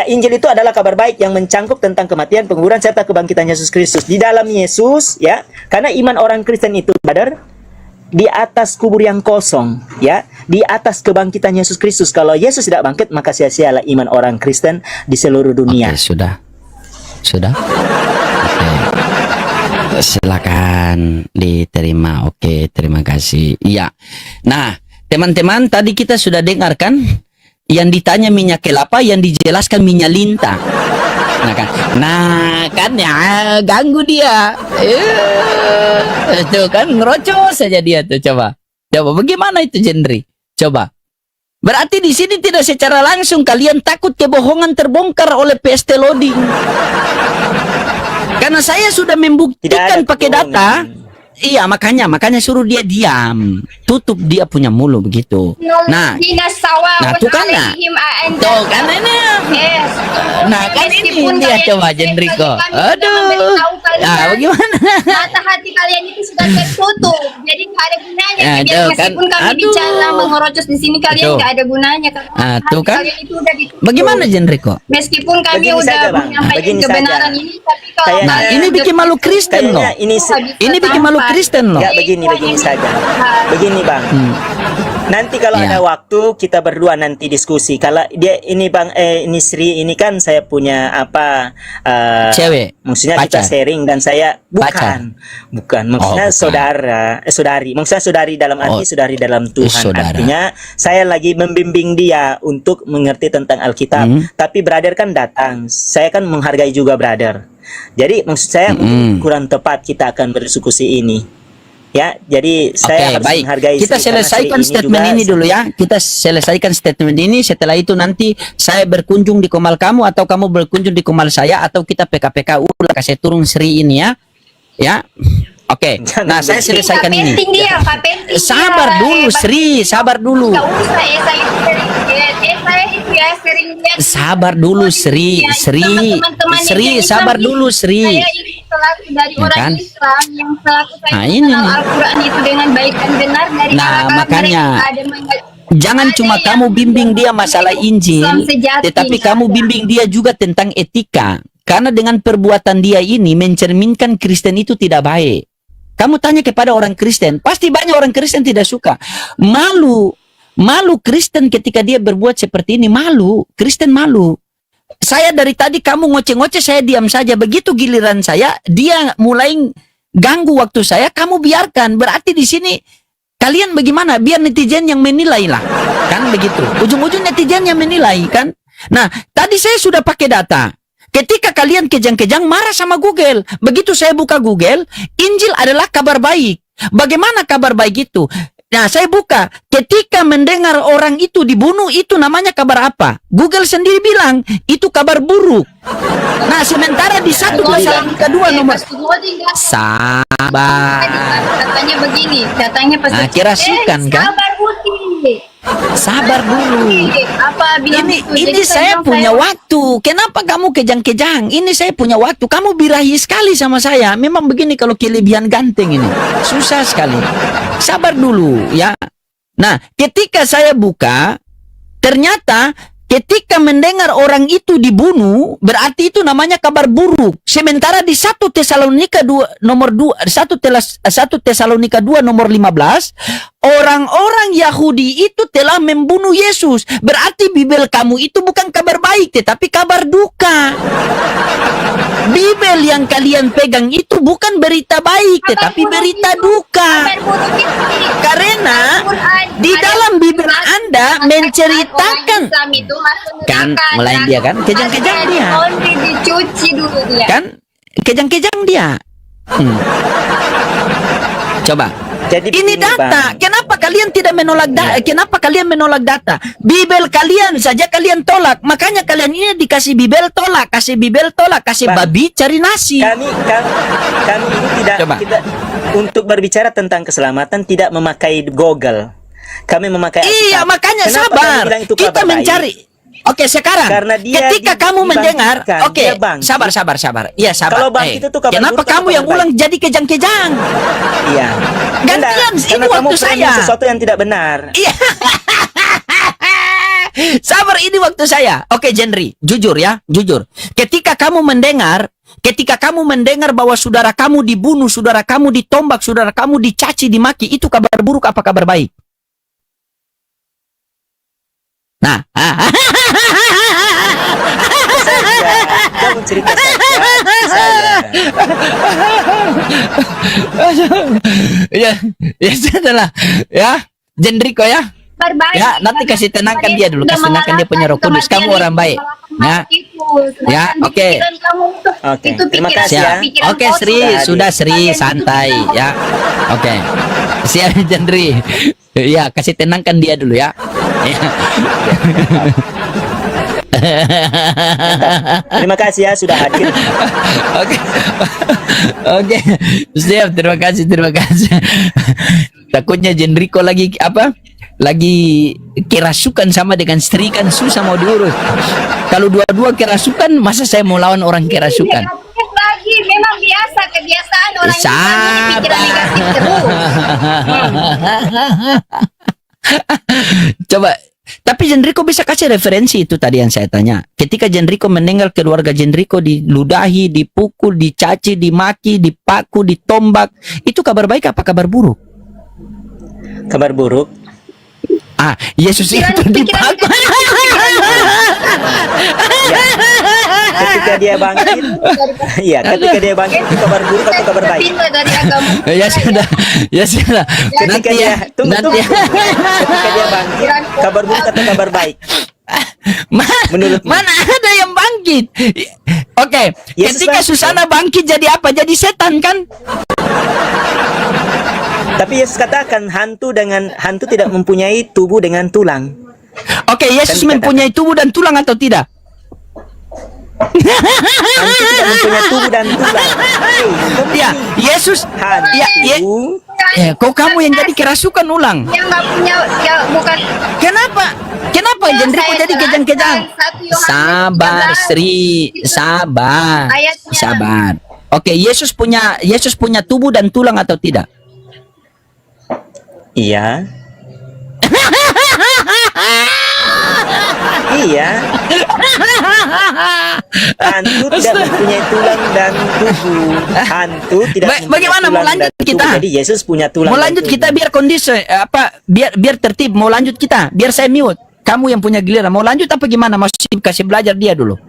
Injil itu adalah kabar baik yang mencangkup tentang kematian, penguburan serta kebangkitan Yesus Kristus. Di dalam Yesus, ya, karena iman orang Kristen itu, brother, di atas kubur yang kosong, ya. di atas kebangkitan Yesus Kristus. Kalau Yesus tidak bangkit, maka sia-sialah iman orang Kristen di seluruh dunia. Oke, sudah. Oke. Silakan diterima. Oke, terima kasih. Iya. Nah, teman-teman, tadi kita sudah dengarkan yang ditanya minyak kelapa, yang dijelaskan minyak lintah. Nah kan ya, ganggu dia. Itu kan ngerocos saja dia tuh. Coba bagaimana itu, Jendri? Coba. Berarti di sini tidak secara langsung kalian takut kebohongan terbongkar oleh PST Loading. Karena saya sudah membuktikan pakai data. Iya, makanya suruh dia diam, tutup dia punya mulut begitu. Nah, tuh kan, tuh kan ini. Yes. Nah, kan ini dia coba Jendriko. Aduh. Nah, bagaimana? Mata hati kalian itu sudah tertutup, jadi nggak ada gunanya. Aduh, Meskipun kan, kami bicara mengerocos di sini, kalian nggak ada gunanya. Tuh kan. Kalian itu udah ditutup. Bagaimana Jendriko? Meskipun kami Begini udah saja, Bang. menyampaikan Begini kebenaran saja. ini, tapi kalau Nah, ini bikin malu Kristen loh. Kayaknya Ini bikin malu Kristen loh. Enggak, begini saja. Begini, Bang. Nanti kalau Iya. ada waktu kita berdua nanti diskusi. Kalau dia ini Bang ini Sri ini kan saya punya Cewek. Maksudnya Pacar. kita sharing dan saya Pacar. bukan maksudnya bukan. saudari. Maksudnya saudari dalam arti saudari dalam Tuhan. Saudara. Artinya saya lagi membimbing dia untuk mengerti tentang Alkitab. Tapi brother kan datang. Saya kan menghargai juga brother. Jadi maksud saya kurang tepat kita akan berdiskusi ini. Ya, jadi saya harus baik. menghargai Kita Sri, karena selesaikan Sri statement juga ini dulu ya. Kita selesaikan statement ini. Setelah itu nanti saya berkunjung di komal kamu atau kamu berkunjung di komal saya atau kita PKPK ulah kasih turun Sri ini ya. Ya. Oke. Nah, saya selesaikan ini. Sabar dulu Sri, sabar dulu. Nggak usah, saya itu sering lihat. Sabar dulu Sri, sabar dulu Sri. Saya ini selaku dari Ya orang kan? Islam yang selaku saya Nah, ini mengenal nih. Al-Quran itu dengan baik dan benar dari Nah, akal makanya, mereka ada jangan cuma yang kamu bimbing dia masalah Injil, Islam sejati, tetapi nggak kamu ada. bimbing dia juga tentang etika. Karena dengan perbuatan dia ini mencerminkan Kristen itu tidak baik. Kamu tanya kepada orang Kristen, pasti banyak orang Kristen tidak suka. Malu Kristen ketika dia berbuat seperti ini, malu. Kristen malu. Saya dari tadi kamu ngoceh-ngoceh, saya diam saja. Begitu giliran saya, dia mulai ganggu waktu saya, kamu biarkan. Berarti di sini kalian bagaimana? Biar netizen yang menilai lah. Kan begitu. Ujung-ujung netizen yang menilai kan. Nah, tadi saya sudah pakai data. Ketika kalian kejang-kejang marah sama Google. Begitu saya buka Google, Injil adalah kabar baik. Bagaimana kabar baik itu? Nah, saya buka. Ketika mendengar orang itu dibunuh, itu namanya kabar apa? Google sendiri bilang, itu kabar buruk. Nah, sementara di 1 Tesalonika 2 nomor... Sabar. Katanya begini, katanya pas Nah, kerasukan kan? sabar Uti. Sabar dulu. Apa bilang Ini gitu? Jadi saya bilang, punya waktu. Kenapa kamu kejang-kejang? Ini saya punya waktu. Kamu birahi sekali sama saya. Memang begini kalau kelebihan ganteng ini. Susah sekali. Sabar dulu ya. Nah, ketika saya buka, ternyata ketika mendengar orang itu dibunuh, berarti itu namanya kabar buruk. Sementara di 1 Tesalonika 2 nomor 2, 1 Tesalonika 2 nomor 15, orang-orang Yahudi itu telah membunuh Yesus. Berarti Bibel kamu itu bukan kabar baik, tetapi kabar duka. Bibel yang kalian pegang itu bukan berita baik, tetapi berita duka. kabar buruk itu. Karena di dalam Bibel Anda menceritakan Islam itu masuk kan, neraka. mulai dia kan, kejang-kejang dia. Only dicuci dulu dia. Kan kejang-kejang dia. Coba. Jadi Ini begini, data. Bang. Kenapa kalian tidak menolak data? Kenapa kalian menolak data? Bibel kalian saja kalian tolak. Makanya kalian ini dikasih Bibel tolak, kasih Bibel tolak, kasih Bang, babi cari nasi. Kami ini Coba. tidak untuk berbicara tentang keselamatan tidak memakai Google. Kami memakai Iya, Alkitab. makanya Kenapa sabar. kami bilang itu Kita kabar baik? mencari. Oke, sekarang Karena dia ketika kamu mendengar, dibangkitkan, oke, dia bangkit. sabar. Iya, sabar. Kalau bangkit itu kabar kenapa buruk atau kamu yang kabar ulang jadi kejang-kejang? Iya. Gantian, Enggak, ini karena kamu waktu framing saya. sesuatu yang tidak benar. Iya. Sabar, ini waktu saya. Oke, Jendri, jujur ya, jujur. Ketika kamu mendengar bahwa saudara kamu dibunuh, saudara kamu ditombak, saudara kamu dicaci, dimaki, itu kabar buruk apa kabar baik? Nah, Saja, kamu cerita saja ke saya. ya, ya sudahlah, ya, Jendriko ya. Berbalik. Ya, nanti kasih tenangkan dia dulu, Sudah kasih tenangkan dia punya Roh Kudus. Kamu orang baik. Ya. Ya, oke. Oke, terima kasih ya. Oke, Sri, sudah Sri, santai ya. Oke. Siap, Jendri. Ya, kasih tenangkan dia dulu ya. Ya. Terima kasih ya sudah hadir. Oke. Oke. Siap, terima kasih. Takutnya Jendriko lagi apa? Lagi kerasukan sama dengan Sri kan susah mau diurus. Kalau dua-dua kerasukan, masa saya mau lawan orang kerasukan? Lagi memang biasa kebiasaan orang Islam ini Sabar. pikiran negatif terus. Coba, tapi Jendriko bisa kasih referensi itu tadi yang saya tanya. Ketika Jendriko meninggal, keluarga Jendriko diludahi, dipukul, dicaci, dimaki, dipaku, ditombak. Itu kabar baik apa kabar buruk? Kabar buruk. Yesus itu dipaku. Ketika dia bangkit, iya, ketika dia bangkit itu kabar buruk atau kabar baik? Pindah dari agama. Ya sudah. Ketika Nanti dia, ya. tunggu. Ketika dia bangkit, kabar buruk atau kabar baik? Menurutmu? Mana ada yang bangkit? Oke, Yesus ketika bangkit. Susana bangkit jadi apa? Jadi setan kan? Tapi Yesus katakan hantu tidak mempunyai tubuh dengan tulang. Oke, Yesus Kan dikatakan. mempunyai tubuh dan tulang atau tidak? Hantu tidak mempunyai tubuh dan tulang. Ya, Yesus. Hantu. Kok kamu yang jadi kerasukan ulang? Yang nggak punya, ya bukan. Kenapa Ya, Jendriko saya jadi jelaskan. kejang-kejang? 1 Yohanes Sabar, 13. Sri. Sabar. Ayatnya. Sabar. Oke, Yesus punya tubuh dan tulang atau tidak? Iya. Iya. Hantu tidak mempunyai tulang dan tubuh. Hantu tidak mempunyai Bagaimana mau tulang lanjut dan tubuh. kita? Jadi Yesus punya tulang. Mau dan lanjut tubuh. kita biar kondisi biar tertib. Mau lanjut kita biar saya mute. Kamu yang punya giliran. Mau lanjut apa gimana? Mau kasih belajar dia dulu.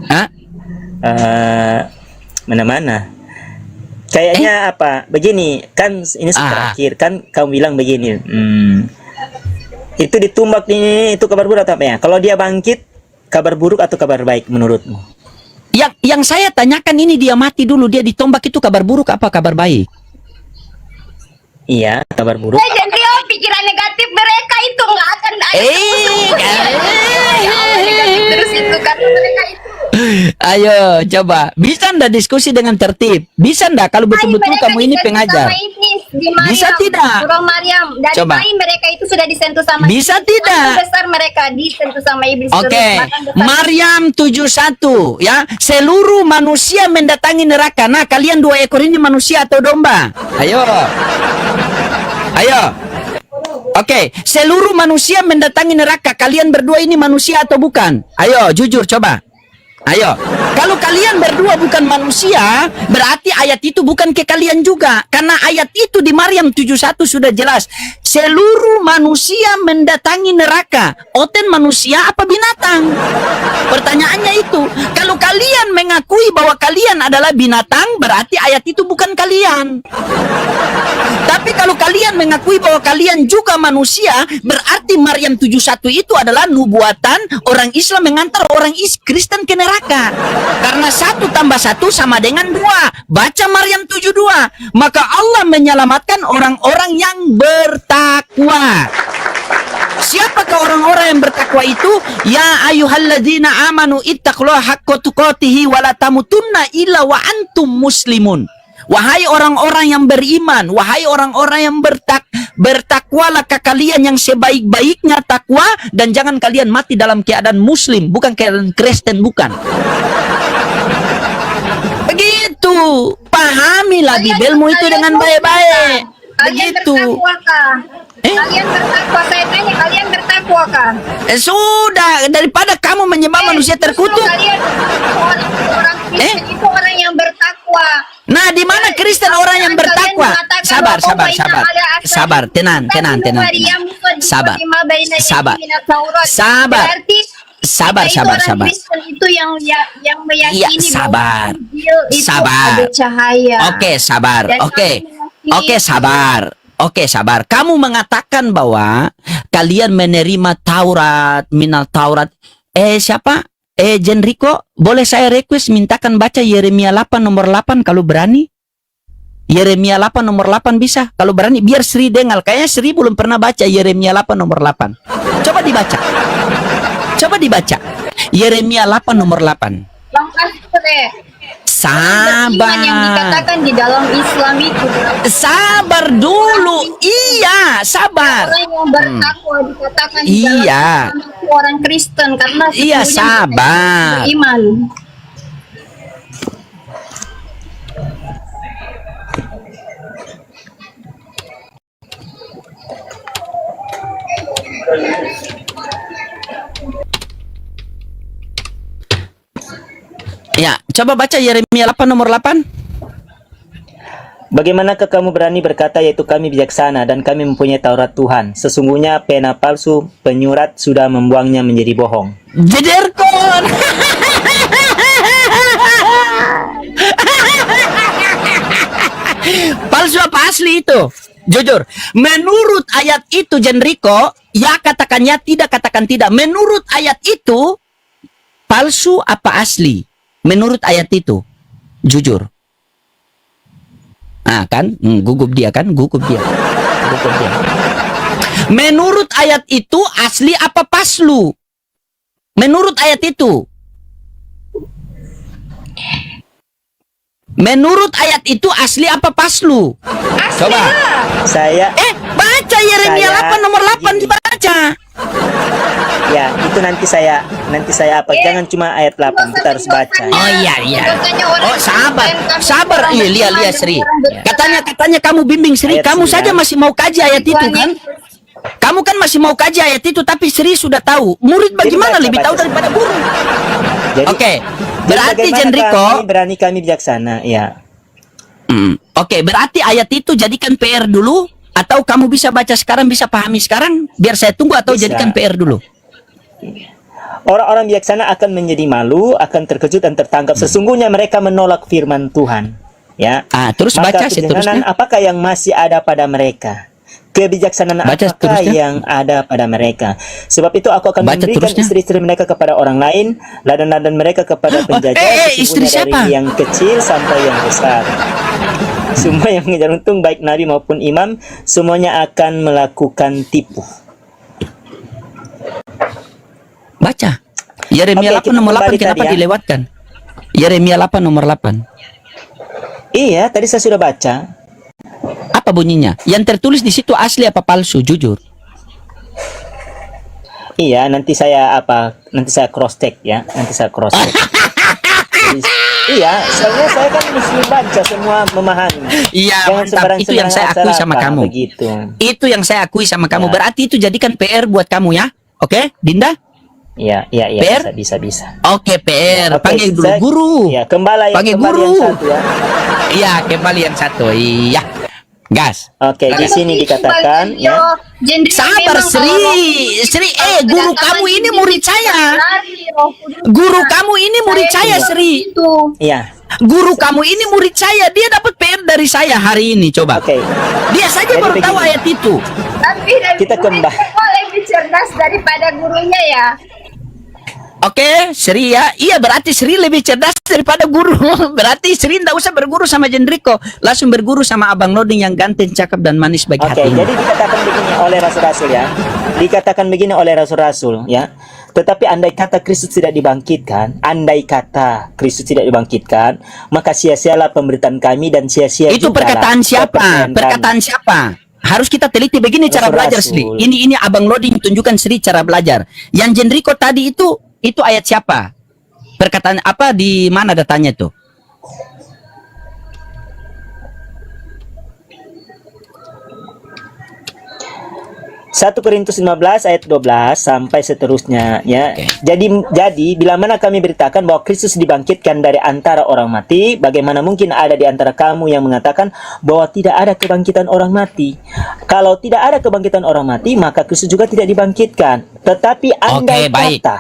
Hah? Mana-mana. Kayaknya apa? Begini, kan ini terakhir kan kamu bilang begini. Itu ditumbak ini itu kabar buruk atau apa ya? Kalau dia bangkit, kabar buruk atau kabar baik menurutmu? Yang saya tanyakan ini dia mati dulu, dia ditombak itu kabar buruk apa kabar baik? Iya, kabar buruk. Jadi pikiran negatif mereka itu nggak akan ada. Negatif terus itu kata mereka itu. Ayo coba, bisa ndak diskusi dengan tertib? Bisa ndak kalau betul-betul Mereka kamu ini disentuh pengajar? sama iblis di Maryam, Bisa tidak? Surah Maryam. Dari Coba. bayi mereka itu sudah disentuh sama Bisa iblis. tidak? Waktu besar mereka disentuh sama iblis. Oke, terus, bahkan besar. Maryam 71 ya, seluruh manusia mendatangi neraka. Nah, kalian 2 ekor ini manusia atau domba? Ayo. Oke, seluruh manusia mendatangi neraka. Kalian berdua ini manusia atau bukan? Ayo, jujur coba. Ayo, kalau kalian berdua bukan manusia, berarti ayat itu bukan ke kalian juga. Karena ayat itu di Maryam 71 sudah jelas. Seluruh manusia mendatangi neraka. Oten manusia apa binatang? Pertanyaannya itu. Kalau kalian mengakui bahwa kalian adalah binatang, berarti ayat itu bukan kalian. Tapi kalau kalian mengakui bahwa kalian juga manusia, berarti Maryam 71 itu adalah nubuatan orang Islam mengantar orang Kristen ke neraka. Karena 1 tambah 1 sama dengan 2. Baca Maryam 72. Maka Allah menyelamatkan orang-orang yang bertakwa. Siapakah orang-orang yang bertakwa itu? Ya ayyuhalladzina amanu ittaqullaha haqqa tuqatih wa la tamutunna illa wa antum muslimun. Wahai orang-orang yang beriman, wahai orang-orang yang bertakwalah kalian yang sebaik-baiknya takwa, dan jangan kalian mati dalam keadaan muslim, bukan keadaan Kristen, bukan. Begitu. Pahamilah Bibelmu itu dengan baik-baik. Kalian Begitu. bertakwakah? Kalian bertakwa, saya tanya, kalian bertakwakah? Sudah, daripada kamu menyembah manusia terkutuk. Kalian orang Kristen itu orang yang bertakwa. Nah, di mana Kristen orang yang bertakwa? Sabar, tenang. Sabar. Lima baina Sabar. yadi minat Taurat. Sabar. Berarti Sabar, kita itu sabar, orang sabar. Kristen itu yang meyakini Iya, sabar. bahwa Injil itu Sabar. ada cahaya. Oke, sabar. Dan Oke. kami meyakini Oke, sabar. Oke, sabar. Kamu mengatakan bahwa kalian menerima Taurat, minal Taurat. Siapa? Jenriko, boleh saya request mintakan baca Yeremia 8 nomor 8 kalau berani? Yeremia 8 nomor 8 bisa? Kalau berani, biar Sri dengar. Kayaknya Sri belum pernah baca Yeremia 8 nomor 8. Coba dibaca. Coba dibaca. Yeremia 8 nomor 8. Bang Pastor, Sabar. yang dikatakan di dalam Islam itu Sabar dulu. Iya, sabar. orang yang bertakwa dikatakan di Iya. dalam Islam itu orang Kristen karena Iya, sesungguhnya sabar. mereka beriman. Ya, coba baca Yeremia 8 nomor 8. Bagaimanakah kamu berani berkata yaitu kami bijaksana dan kami mempunyai Taurat Tuhan? Sesungguhnya pena palsu penyurat sudah membuangnya menjadi bohong. Jederkon. Palsu apa asli itu? Jujur, menurut ayat itu Jenriko, ya katakannya, tidak katakan tidak. Menurut ayat itu, palsu apa asli? Menurut ayat itu, jujur. Ah kan, gugup dia kan, gugup dia. Gugup dia. Menurut ayat itu, asli apa paslu? Menurut ayat itu. Menurut ayat itu asli apa paslu? Coba. Saya Baca Yeremia Saya 8 nomor 8 gini. dibaca. ya itu nanti saya apa? Jangan cuma ayat 8 kita harus baca. Oh iya iya. Dosanya orang Oh sabar, Kristen, kami sabar. orang Iya lihat beriman, lihat Sri. orang berkata, Katanya kamu bimbing Sri. Ayat Kamu 9. saja masih mau kaji ayat itu Tuhan kan? Yesus. Kamu kan masih mau kaji ayat itu, tapi Sri sudah tahu. Murid bagaimana baca, lebih baca tahu semua. daripada guru? Jadi, Oke, jadi berarti bagaimana Jenriko. kami bijaksana, ya. Oke, berarti ayat itu jadikan PR dulu, atau kamu bisa baca sekarang, bisa pahami sekarang, biar saya tunggu, atau Bisa. jadikan PR dulu. Orang-orang bijaksana akan menjadi malu, akan terkejut dan tertangkap. Sesungguhnya mereka menolak firman Tuhan. Ya. Terus baca Maka kebijaksanaan seterusnya. apakah yang masih ada pada mereka? Kebijaksanaan Baca apakah seterusnya. yang ada pada mereka? Sebab itu aku akan Baca memberikan terusnya. istri-istri mereka kepada orang lain, ladang-ladang mereka kepada penjajah, istri sesungguhnya siapa? dari yang kecil sampai yang besar. Semua yang mengejar untung, baik nabi maupun imam, semuanya akan melakukan tipu. Baca. Yeremia Oke, 8 kita nomor 8 kembali kenapa tadi ya. dilewatkan? Yeremia 8 nomor 8. Iya, tadi saya sudah baca. Apa bunyinya? Yang tertulis di situ asli apa palsu? Jujur. Iya, nanti saya cross check ya. Nanti saya cross check. Iya, soalnya saya kan mesti baca semua, memahami. Iya, Jangan mantap. Itu yang saya akui sama kamu. Begitu. Itu yang saya akui sama kamu. Ya. Berarti itu jadikan PR buat kamu ya. Oke, Dinda? Iya, PR? bisa. Oke, PR. Oke, Panggil dulu saya- guru. Iya, kembali Panggil yang guru. satu ya. Iya, kembali yang satu. Iya. Gas. Oke, di sini dikatakan ya. Sabar Sri, guru kamu ini murid saya. Guru kamu ini murid saya, Sri. Iya. Guru kamu ini murid saya. Dia dapat PR dari saya hari ini. Coba. Oke. Dia saja Jadi baru tahu begini. ayat itu. Tapi Kita kembali. lebih cerdas daripada gurunya ya. Oke, Sri ya. Iya, berarti Sri lebih cerdas daripada guru. Berarti Sri tidak usah berguru sama Jenriko. Langsung berguru sama Abang Loding yang ganteng, cakep, dan manis bagi Oke, hatinya. jadi dikatakan begini oleh rasul-rasul ya. Dikatakan begini oleh rasul-rasul ya. Tetapi andai kata Kristus tidak dibangkitkan, maka sia-sialah pemberitaan kami dan sia-sia Itu juga perkataan lah siapa? kepercayaan kami. Perkataan siapa? Harus kita teliti begini cara belajar Sri. Rasul-rasul. Ini Abang Loding tunjukkan Sri cara belajar. Yang Jenriko tadi itu ayat siapa? Perkataan apa, di mana datanya tuh? 1 Korintus 15 ayat 12 sampai seterusnya ya. Oke. Jadi bila mana kami beritakan bahwa Kristus dibangkitkan dari antara orang mati, bagaimana mungkin ada di antara kamu yang mengatakan bahwa tidak ada kebangkitan orang mati? Kalau tidak ada kebangkitan orang mati, maka Kristus juga tidak dibangkitkan. Tetapi andai baik. kata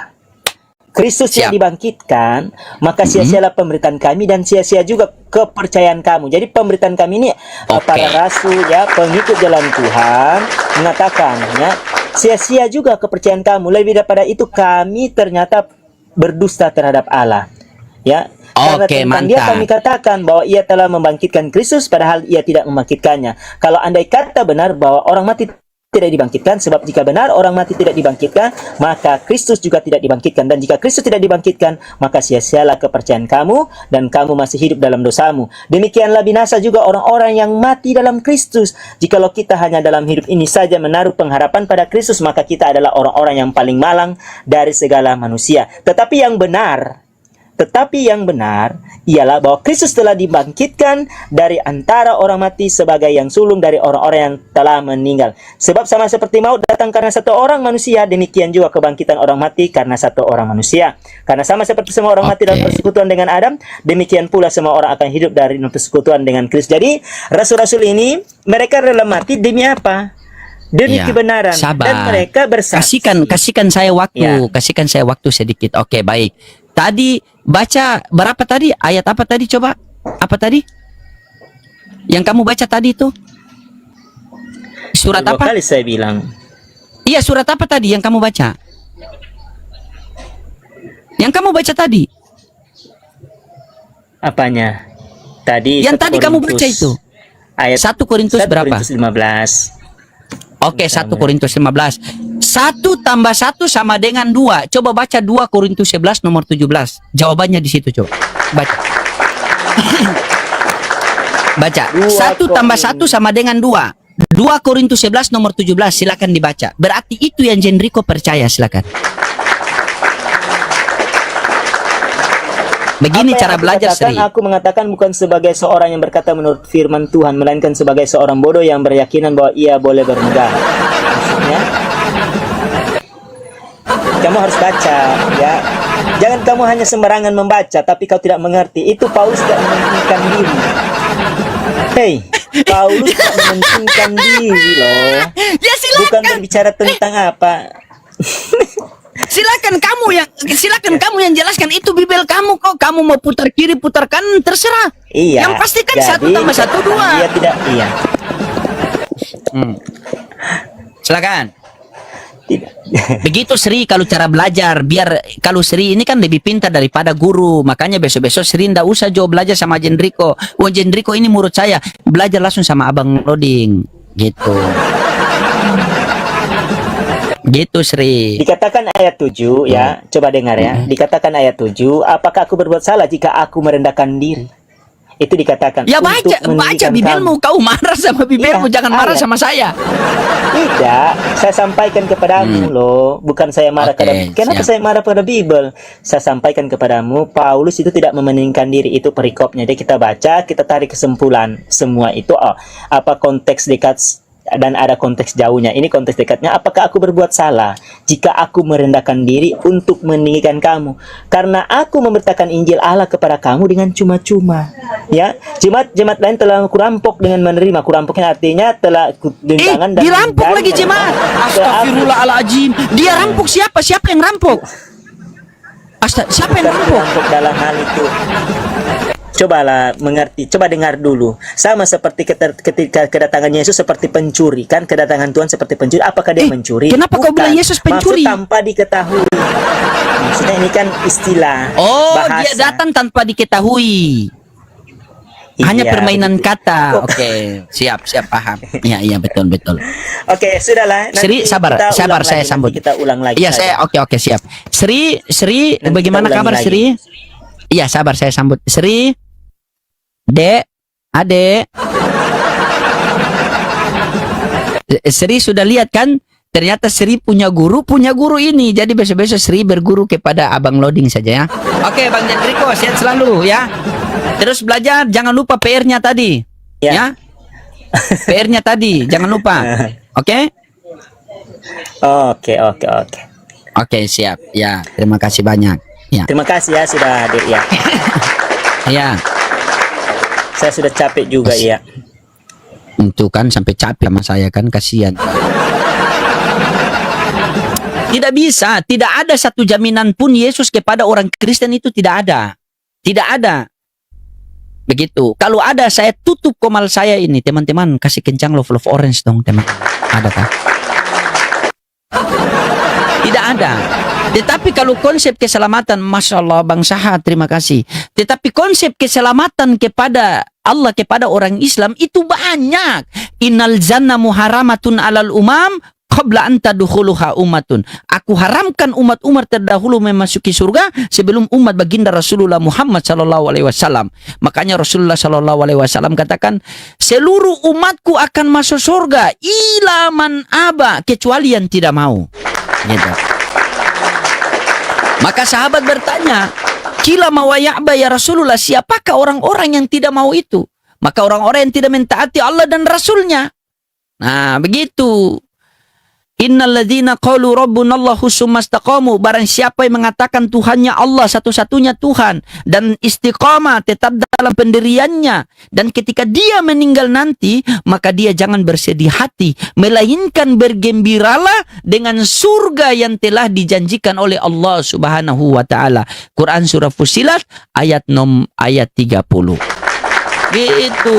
Kristus Siap. yang dibangkitkan, maka sia-sialah pemberitaan kami dan sia-sia juga kepercayaan kamu. Jadi pemberitaan kami ini para rasul ya, pengikut jalan Tuhan mengatakan ya, sia-sia juga kepercayaan kamu. Lebih daripada itu kami ternyata berdusta terhadap Allah. Ya. Karena Oke, tentang dia mantap. kami katakan bahwa ia telah membangkitkan Kristus padahal ia tidak membangkitkannya. Kalau andai kata benar bahwa orang mati tidak dibangkitkan, sebab jika benar orang mati tidak dibangkitkan, maka Kristus juga tidak dibangkitkan. Dan jika Kristus tidak dibangkitkan, maka sia-sialah kepercayaan kamu dan kamu masih hidup dalam dosamu. Demikianlah binasa juga orang-orang yang mati dalam Kristus. Jikalau kita hanya dalam hidup ini saja menaruh pengharapan pada Kristus, maka kita adalah orang-orang yang paling malang dari segala manusia. Tetapi yang benar ialah bahwa Kristus telah dibangkitkan dari antara orang mati sebagai yang sulung dari orang-orang yang telah meninggal. Sebab sama seperti maut datang karena satu orang manusia, demikian juga kebangkitan orang mati karena satu orang manusia. Karena sama seperti semua orang mati dalam persekutuan dengan Adam, demikian pula semua orang akan hidup dari persekutuan dengan Kristus. Jadi rasul-rasul ini mereka rela mati demi apa? Demi kebenaran. Sabar. Dan mereka bersaksi. Kasihkan saya waktu, Ya. kasihkan saya waktu sedikit. Oke, baik. Tadi baca berapa tadi? Ayat apa tadi coba? Apa tadi? Yang kamu baca tadi itu? Surat Dua apa? kali saya bilang. Iya, surat apa tadi yang kamu baca? Yang kamu baca tadi? Apanya? Tadi Yang 1 tadi kamu baca Korintus. itu? Ayat 1 Korintus 1 berapa? Korintus 15. Oke, 1 Korintus 15. 1 tambah 1 sama dengan 2. Coba baca 2 Korintus 11 nomor 17. Jawabannya di situ coba. Baca. Baca. 1 tambah 1 sama dengan 2. 2 Korintus 11 nomor 17. Silakan dibaca. Berarti itu yang Jenriko percaya, silakan. Begini Apa yang cara aku belajar, katakan, Sri. Aku mengatakan bukan sebagai seorang yang berkata menurut firman Tuhan, melainkan sebagai seorang bodoh yang berkeyakinan bahwa ia boleh bernegara. Maksudnya, kamu harus baca, ya. Jangan kamu hanya sembarangan membaca, tapi kau tidak mengerti. Itu Paulus tidak mementingkan diri. Hei, Paulus tidak mementingkan diri loh. Ya silakan. Bukan berbicara tentang apa. Silakan kamu yang jelaskan, itu Bibel kamu kok. Kamu mau putar kiri putar kanan terserah. Iya. Yang pasti kan jadi, 1 tambah 1 2. Dia tidak, iya. Silakan. Tidak. Begitu Sri kalau cara belajar, biar kalau Sri ini kan lebih pintar daripada guru, makanya besok-besok Sri ndak usah jauh belajar sama Jenriko. Oh, Jenriko ini menurut saya belajar langsung sama Abang Loading gitu. Gitu Sri. Dikatakan ayat 7 ya, coba dengar ya. Dikatakan ayat 7, apakah aku berbuat salah jika aku merendahkan diri? Itu dikatakan Ya untuk baca meninggikan Bibelmu, kau marah sama Bibelmu, Iya, jangan marah ayat. sama saya. Tidak, saya sampaikan kepadamu loh, bukan saya marah Oke, kenapa siap. saya marah pada Bibel? Saya sampaikan kepadamu, Paulus itu tidak memeningkan diri, itu perikopnya. Jadi kita baca, kita tarik kesimpulan semua itu apa konteks dekat dan ada konteks jauhnya. Ini konteks dekatnya, apakah aku berbuat salah jika aku merendahkan diri untuk meninggikan kamu? Karena aku memberitakan Injil Allah kepada kamu dengan cuma-cuma. Ya, jemaat lain telah kurampok dengan menerima. Kurampoknya artinya telah rintangan dan Dirampok lagi jemaat. Astagfirullahaladzim. Dia rampok siapa? Siapa yang rampok? Siapa yang rampok? Kurampok dalam hal itu. Cobalah mengerti, coba dengar dulu. Sama seperti ketika kedatangan Yesus seperti pencuri, kan kedatangan Tuhan seperti pencuri. Apakah dia mencuri? Kenapa kau Bukan. bilang Yesus pencuri? Maksud tanpa diketahui. Maksudnya ini kan istilah Oh, bahasa. dia datang tanpa diketahui. Hanya Iya, permainan begitu. kata. Oke, siap paham. Iya betul. Oke, sudahlah. Sri, Nanti sabar kita ulang saya lagi, sambut. nanti kita ulang lagi. Iya, saja. saya oke siap. Sri, Nanti bagaimana kita ulangi kabar lagi. Sri? Iya, sabar saya sambut. Sri, Dek, Adek. Sri sudah lihat kan? Ternyata Sri punya guru ini. Jadi besok-besok Sri berguru kepada Abang Loading saja ya. Oke, Bang Jenriko, sehat selalu ya. Terus belajar, jangan lupa PR-nya tadi. Ya. Ya. PR-nya tadi, jangan lupa. Oke? Oke, oke, oke. Oke, siap. Ya, terima kasih banyak. Ya. Terima kasih ya sudah hadir ya. Ya, Saya sudah capek juga ya. itu kan sampai capek sama saya kan, kasihan. Tidak bisa, tidak ada satu jaminan pun Yesus kepada orang Kristen itu tidak ada. Tidak ada. Begitu. Kalau ada, saya tutup komal saya ini. Teman-teman, kasih kencang love orange dong, teman. Ada kah? Tidak ada. Tetapi kalau konsep keselamatan, Masya Allah, Bang Sahat, terima kasih. Tetapi konsep keselamatan kepada Allah, kepada orang Islam, itu banyak. Innal janna muharamatun alal umam, qabla anta dukhuluha umatun. Aku haramkan umat-umat terdahulu memasuki surga sebelum umat baginda Rasulullah Muhammad sallallahu alaihi wasallam. Makanya Rasulullah sallallahu alaihi wasallam katakan, seluruh umatku akan masuk surga ila man aba, kecuali yang tidak mau. Gitu. Maka sahabat bertanya, kila ma wa ya'ba ya Rasulullah, siapakah orang-orang yang tidak mau itu? Maka orang-orang yang tidak mentaati Allah dan Rasulnya. Nah, begitu. Innal ladzina qalu rabbunallahu tsumma istaqamu, barang siapa yang mengatakan Tuhannya Allah satu-satunya Tuhan dan istiqamah tetap dalam pendiriannya, dan ketika dia meninggal nanti maka dia jangan bersedih hati melainkan bergembiralah dengan surga yang telah dijanjikan oleh Allah Subhanahu wa taala. Quran surah Fussilat ayat 30. Gitu.